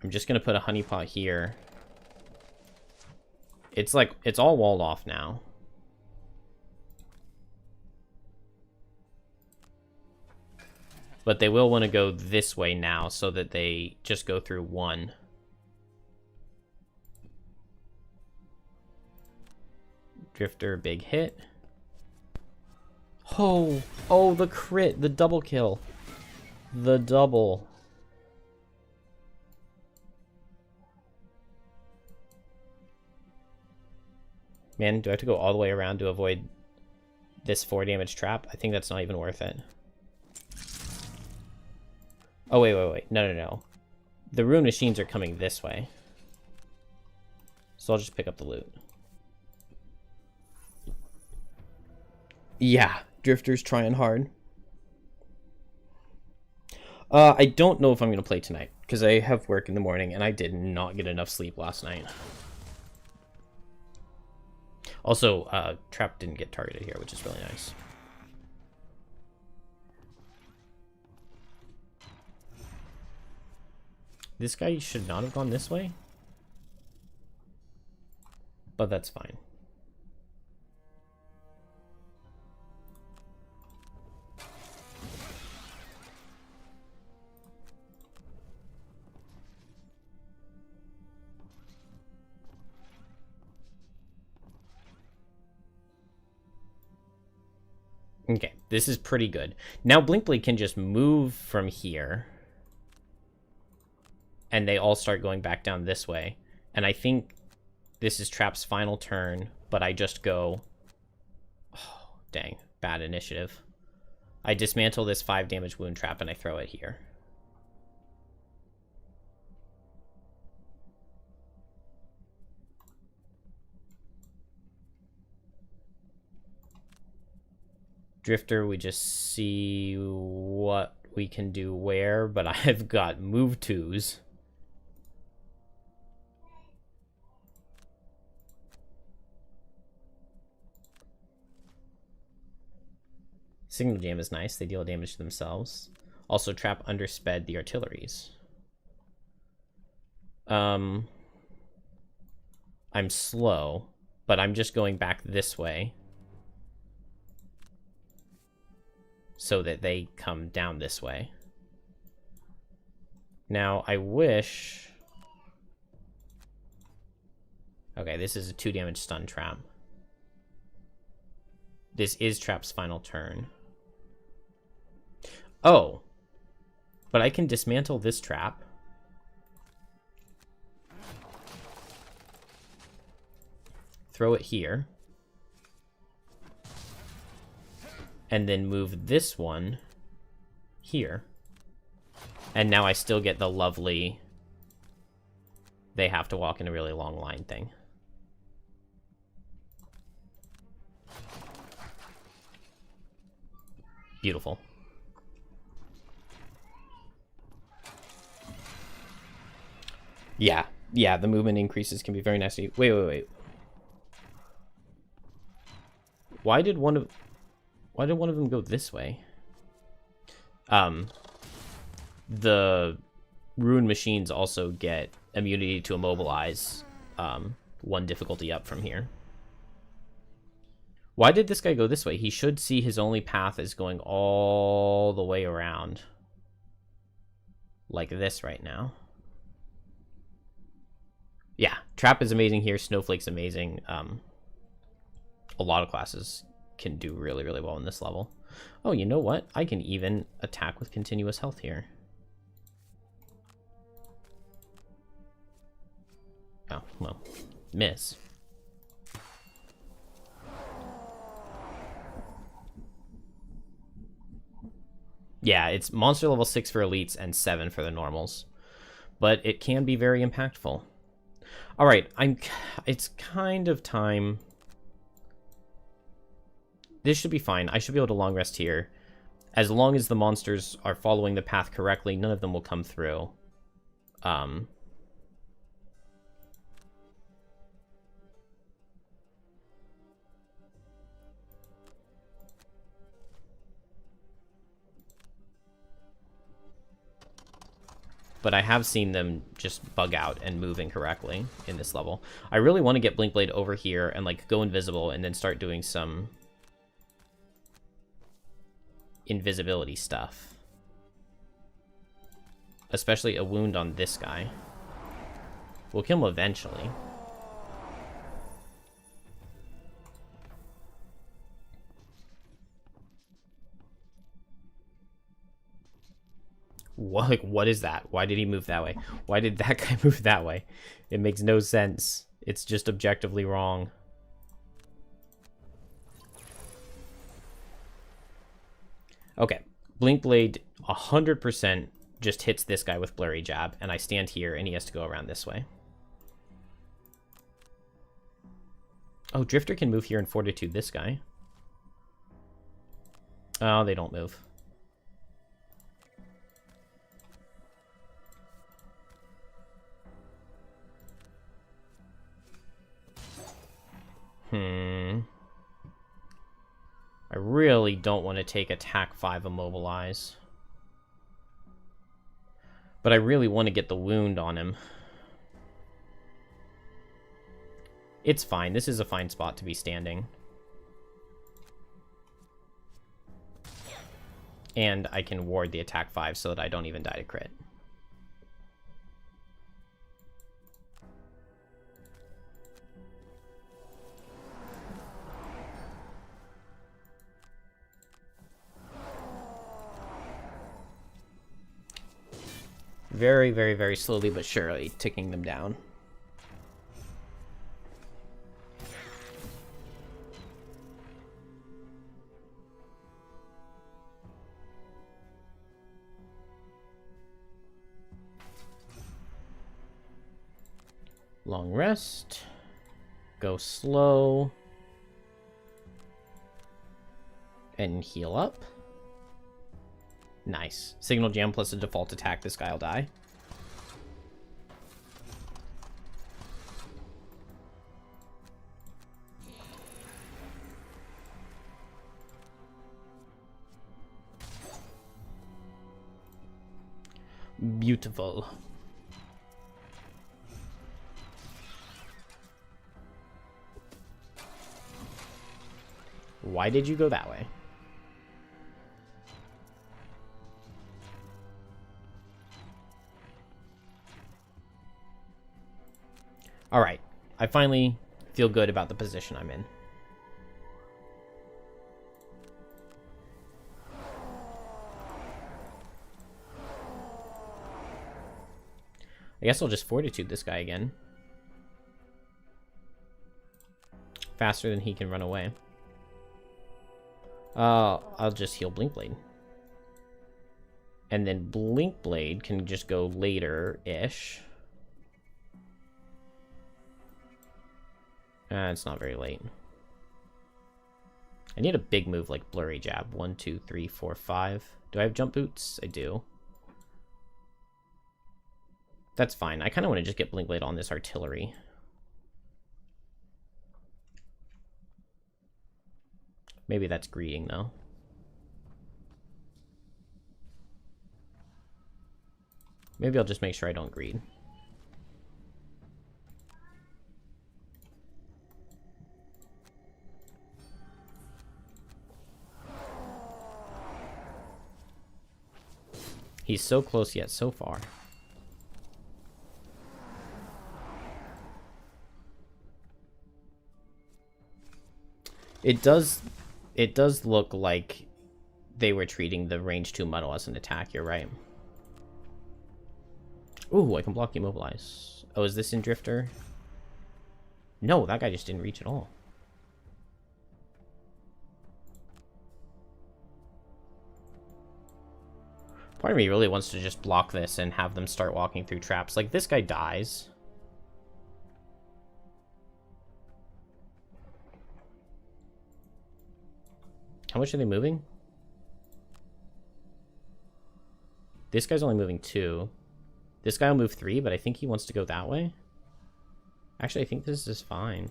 I'm just going to put a honeypot here. It's like, it's all walled off now. But they will want to go this way now so that they just go through one. Drifter, big hit. Oh, oh, the crit, the double kill. The double. Man, do I have to go all the way around to avoid this 4 damage trap? I think that's not even worth it. Oh, wait. No. The rune machines are coming this way. So I'll just pick up the loot. Yeah, Drifter's trying hard. I don't know if I'm going to play tonight, because I have work in the morning, and I did not get enough sleep last night. Also, Trap didn't get targeted here, which is really nice. This guy should not have gone this way. But that's fine. Okay, this is pretty good. Now Blinkblade can just move from here. And they all start going back down this way. And I think this is Trap's final turn, but I just go... Oh, dang. Bad initiative. I dismantle this 5 damage wound trap and I throw it here. Drifter, we just see what we can do where, but I've got move 2s. Signal Jam is nice. They deal damage to themselves. Also, Trap undersped the artilleries. I'm slow, but I'm just going back this way so that they come down this way. Now, I wish... Okay, this is a 2 damage stun trap. This is Trap's final turn. Oh, but I can dismantle this trap. Throw it here. And then move this one here. And now I still get the lovely... They have to walk in a really long line thing. Beautiful. Yeah, the movement increases can be very nasty. Wait. Why did one of them go this way? The Rune machines also get immunity to immobilize, 1 difficulty up from here. Why did this guy go this way? He should see his only path is going all the way around. Like this right now. Yeah, Trap is amazing here. Snowflake's amazing. A lot of classes can do really, really well in this level. Oh, you know what? I can even attack with continuous health here. Oh, well, miss. Yeah, it's monster level 6 for elites and 7 for the normals. But it can be very impactful. Alright, it's kind of time. This should be fine. I should be able to long rest here. As long as the monsters are following the path correctly, none of them will come through. But I have seen them just bug out and move incorrectly in this level. I really want to get Blinkblade over here and like go invisible and then start doing some invisibility stuff. Especially a wound on this guy. We'll kill him eventually. What is that? Why did he move that way? Why did that guy move that way? It makes no sense. It's just objectively wrong. Okay. Blinkblade 100% just hits this guy with Blurry Jab, and I stand here, and he has to go around this way. Oh, Drifter can move here and Fortitude this guy. Oh, they don't move. I really don't want to take attack 5 immobilize. But I really want to get the wound on him. It's fine. This is a fine spot to be standing. And I can ward the attack 5 so that I don't even die to crit. Very, very, very slowly but surely ticking them down. Long rest. Go slow. And heal up. Nice. Signal jam plus a default attack. This guy will die. Beautiful. Why did you go that way? Alright. I finally feel good about the position I'm in. I guess I'll just fortitude this guy again. Faster than he can run away. I'll just heal Blink Blade. And then Blink Blade can just go later-ish. It's not very late. I need a big move like Blurry Jab. 1, 2, 3, 4, 5. Do I have jump boots? I do. That's fine. I kind of want to just get Blink Blade on this artillery. Maybe that's greeting, though. Maybe I'll just make sure I don't greed. He's so close yet so far. It does look like they were treating the range 2 muddle as an attack, you're right. Ooh, I can block immobilize. Oh, is this in Drifter? No, that guy just didn't reach at all. Part of me really wants to just block this and have them start walking through traps. Like, this guy dies. How much are they moving? This guy's only moving 2. This guy will move 3, but I think he wants to go that way. Actually, I think this is fine.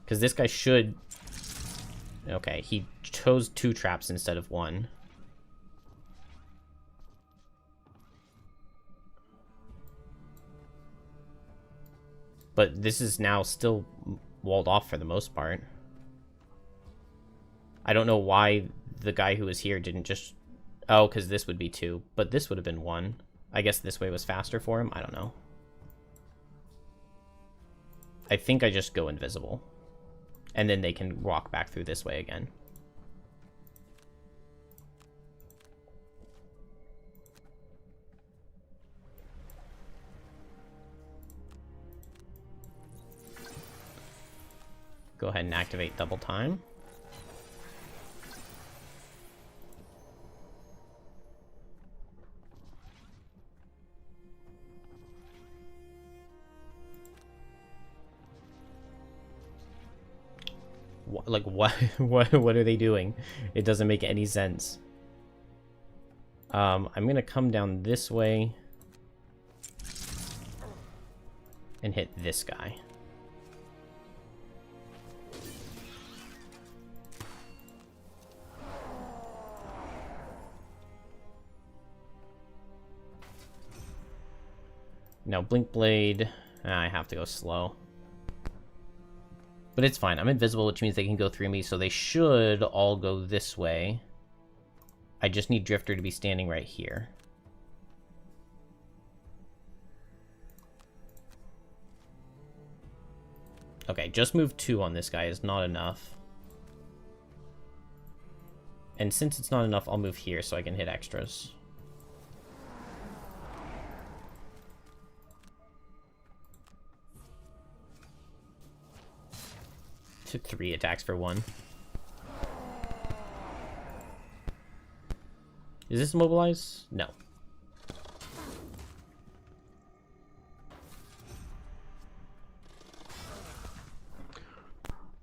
Because this guy should... Okay, he chose 2 traps instead of 1. But this is now still walled off for the most part. I don't know why the guy who was here didn't just... Oh, because this would be 2. But this would have been 1. I guess this way was faster for him. I don't know. I think I just go invisible. And then they can walk back through this way again. Go ahead and activate double time. Like, what? What are they doing? It doesn't make any sense. I'm gonna come down this way and hit this guy. Now, Blink Blade, I have to go slow. But it's fine. I'm invisible, which means they can go through me, so they should all go this way. I just need Drifter to be standing right here. Okay, just move 2 on this guy is not enough. And since it's not enough, I'll move here so I can hit extras. To 3 attacks for 1. Is this immobilize? No.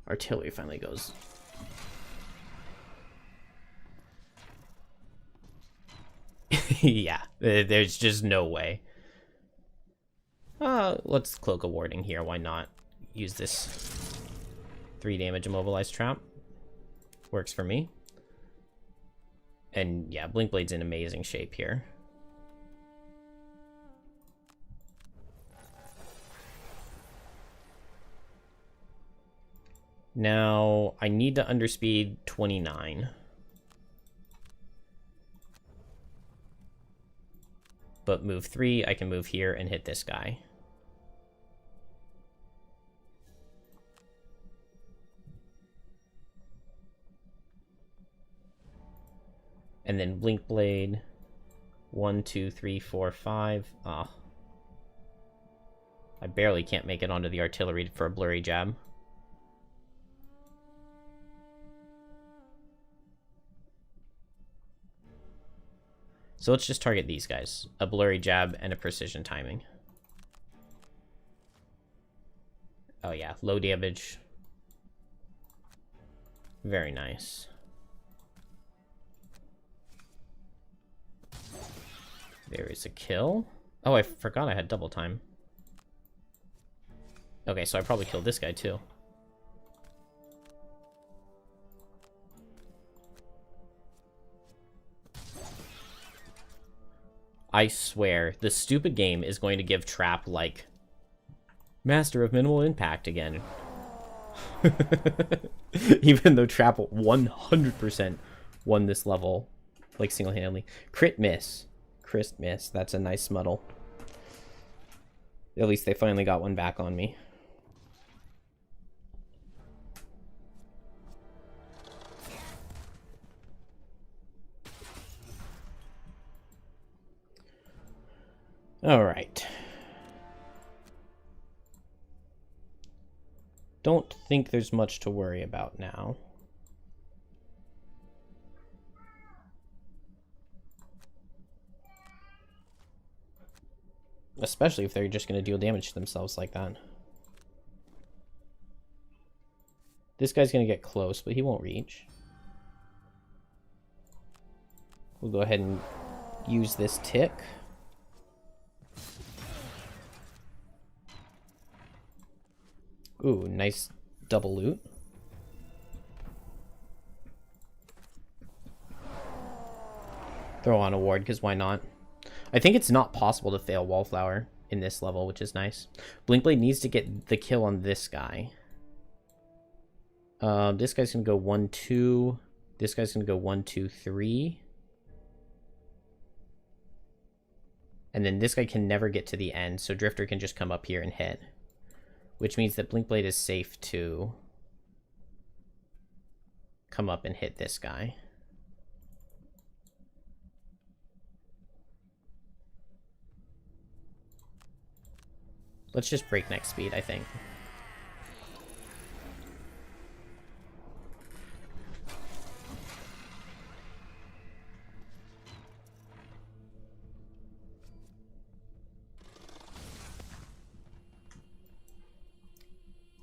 Artillery finally goes. Yeah, there's just no way. Let's Cloak of Warding here. Why not use this 3 damage immobilized trap? Works for me. And yeah, Blink Blade's in amazing shape here. Now, I need to underspeed 29. But move 3, I can move here and hit this guy. And then Blink Blade. 1, 2, 3, 4, 5. Ah. I barely can't make it onto the artillery for a blurry jab. So let's just target these guys. A blurry jab and a precision timing. Oh yeah, low damage. Very nice. There is a kill. Oh, I forgot I had double time. Okay, so I probably killed this guy too. I swear, the stupid game is going to give Trap, like, Master of Minimal Impact again. Even though Trap 100% won this level, like, single-handedly. Crit miss. Crit miss. That's a nice muddle. At least they finally got one back on me. Alright. Don't think there's much to worry about now. Especially if they're just going to deal damage to themselves like that. This guy's going to get close, but he won't reach. We'll go ahead and use this tick. Ooh, nice double loot. Throw on a ward, because why not? I think it's not possible to fail Wallflower in this level, which is nice. Blinkblade needs to get the kill on this guy. This guy's going to go 1, 2. This guy's going to go 1, 2, 3. And then this guy can never get to the end, so Drifter can just come up here and hit. Which means that Blinkblade is safe to come up and hit this guy. Let's just breakneck speed, I think.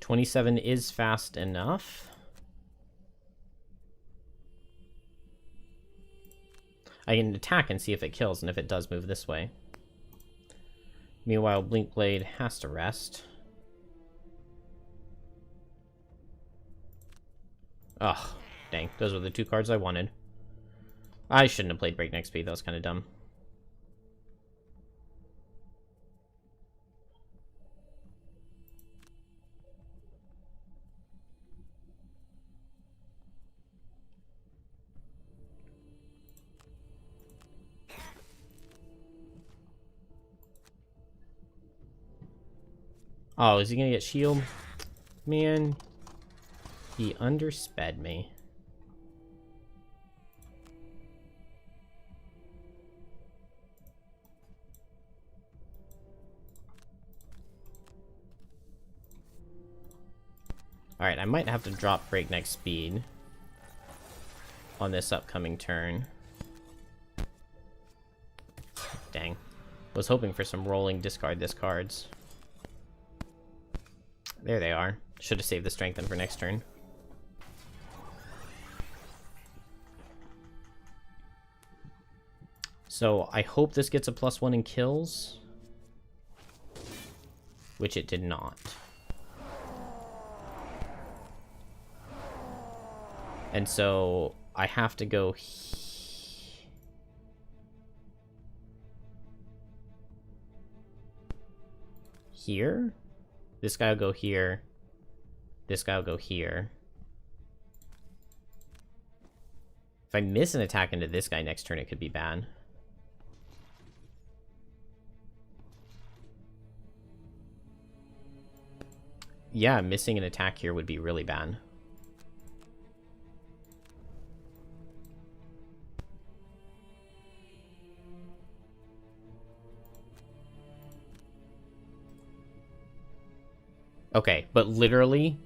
.27 is fast enough. I can attack and see if it kills, and if it does move this way. Meanwhile, Blink Blade has to rest. Ugh, dang. Those were the 2 cards I wanted. I shouldn't have played Breakneck Speed. That was kind of dumb. Oh, is he gonna get shield? Man, he undersped me. Alright, I might have to drop Breakneck Speed on this upcoming turn. Dang. Was hoping for some rolling discard this cards. There they are. Should have saved the Strengthen for next turn. So I hope this gets a +1 in kills. Which it did not. And so I have to go here. This guy will go here. This guy will go here. If I miss an attack into this guy next turn, it could be bad. Yeah, missing an attack here would be really bad. Okay, but literally,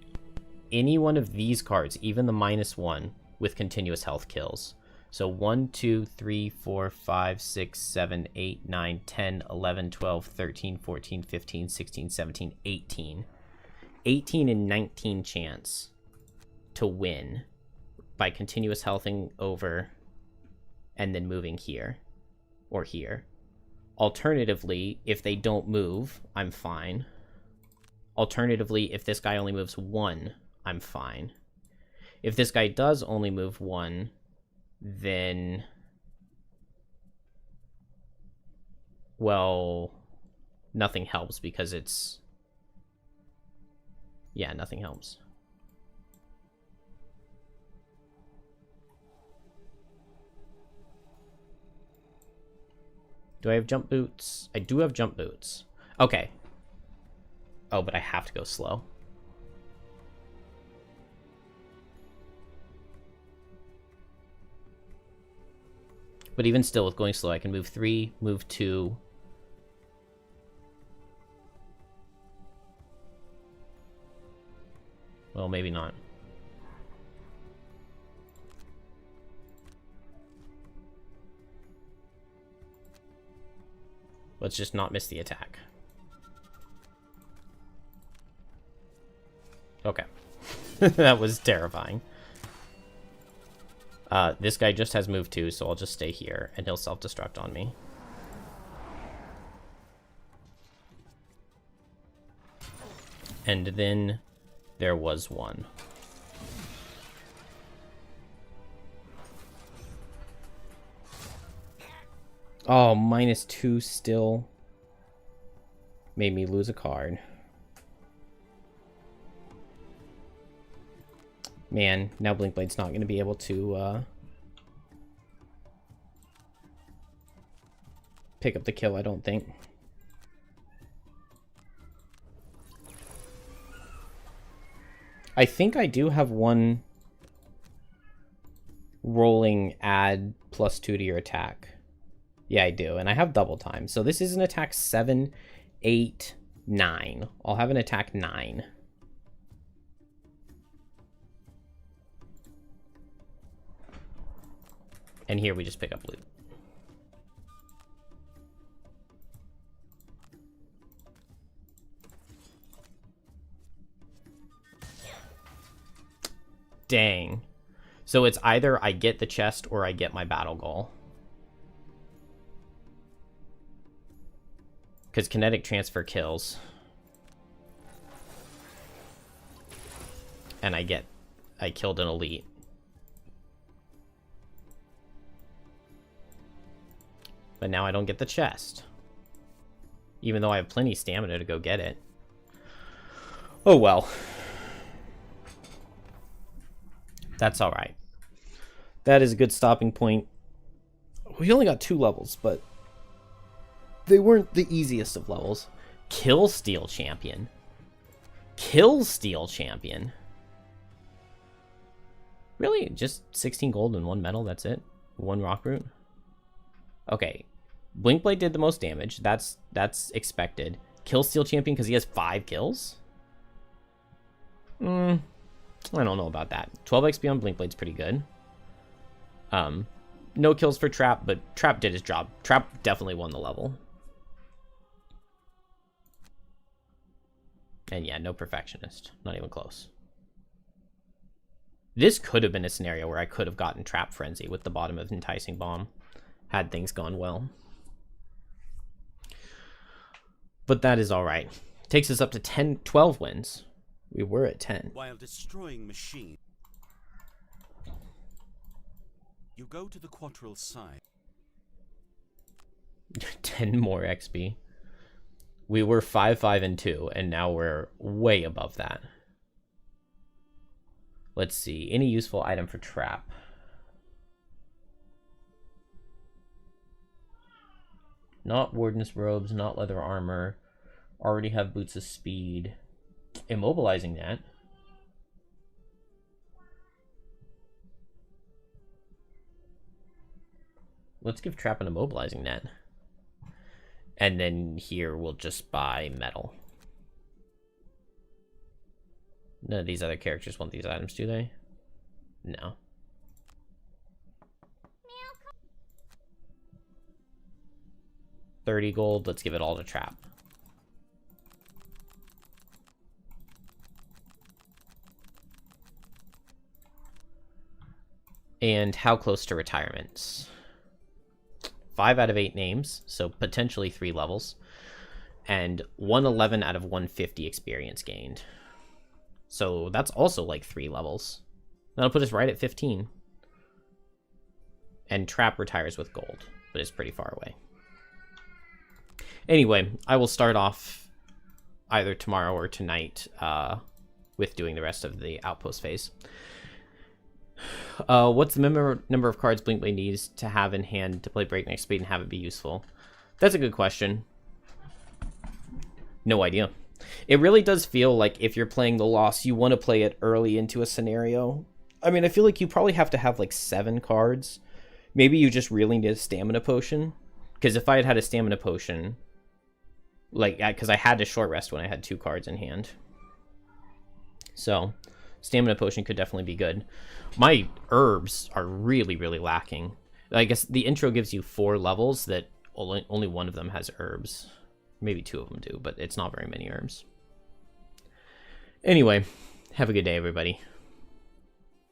any one of these cards, even the -1, with continuous health kills. So 1, 2, 3, 4, 5, 6, 7, 8, 9, 10, 11, 12, 13, 14, 15, 16, 17, 18. 18 and 19 chance to win by continuous healthing over and then moving here or here. Alternatively, if they don't move, I'm fine. Alternatively, if this guy only moves 1, I'm fine. If this guy does only move 1, then... well, nothing helps because it's... yeah, nothing helps. Do I have jump boots? I do have jump boots. Okay. Oh, but I have to go slow. But even still, with going slow, I can move 3, move 2. Well, maybe not. Let's just not miss the attack. Okay. That was terrifying. This guy just has move 2, so I'll just stay here, and he'll self-destruct on me. And then there was one. Oh, -2 still made me lose a card. Man, now Blinkblade's not going to be able to pick up the kill, I don't think. I think I do have one rolling add +2 to your attack. Yeah, I do, and I have double time. So this is an attack 7, 8, 9. I'll have an attack 9. And here we just pick up loot. Dang. So it's either I get the chest or I get my battle goal. Because kinetic transfer kills. And I killed an elite. But now I don't get the chest. Even though I have plenty of stamina to go get it. Oh well. That's alright. That is a good stopping point. We only got 2 levels, but they weren't the easiest of levels. Kill Steel Champion. Kill Steel Champion. Really? Just 16 gold and 1 metal, that's it? 1 rock root? Okay. Blinkblade did the most damage. That's expected. Kill Steel Champion because he has 5 kills? I don't know about that. 12 XP on Blinkblade's pretty good. No kills for Trap, but Trap did his job. Trap definitely won the level. And yeah, no Perfectionist. Not even close. This could have been a scenario where I could have gotten Trap Frenzy with the bottom of Enticing Bomb, had things gone well. But that is alright. Takes us up to 12 wins. We were at 10. While destroying machine, you go to the Quattril side. 10 more XP. We were 5, 5, and 2, and now we're way above that. Let's see. Any useful item for Trap? Not Warden's Robes, not Leather Armor. Already have Boots of Speed. Immobilizing Net. Let's give Trap an Immobilizing Net. And then here we'll just buy metal. None of these other characters want these items, do they? No. 30 gold. Let's give it all to Trap. And how close to retirements? 5 out of 8 names, so potentially 3 levels. And 111 out of 150 experience gained. So that's also like 3 levels. That'll put us right at 15. And Trap retires with gold, but it's pretty far away. Anyway, I will start off either tomorrow or tonight with doing the rest of the outpost phase. What's the number of cards Blinkblade needs to have in hand to play Breakneck Speed and have it be useful? That's a good question. No idea. It really does feel like if you're playing the Lost, you want to play it early into a scenario. I mean, I feel like you probably have to have like 7 cards. Maybe you just really need a stamina potion. Because if I had a stamina potion, like, because I had to short rest when I had 2 cards in hand. So, stamina potion could definitely be good. My herbs are really, really lacking. I guess the intro gives you 4 levels that only one of them has herbs. Maybe 2 of them do, but it's not very many herbs. Anyway, have a good day, everybody.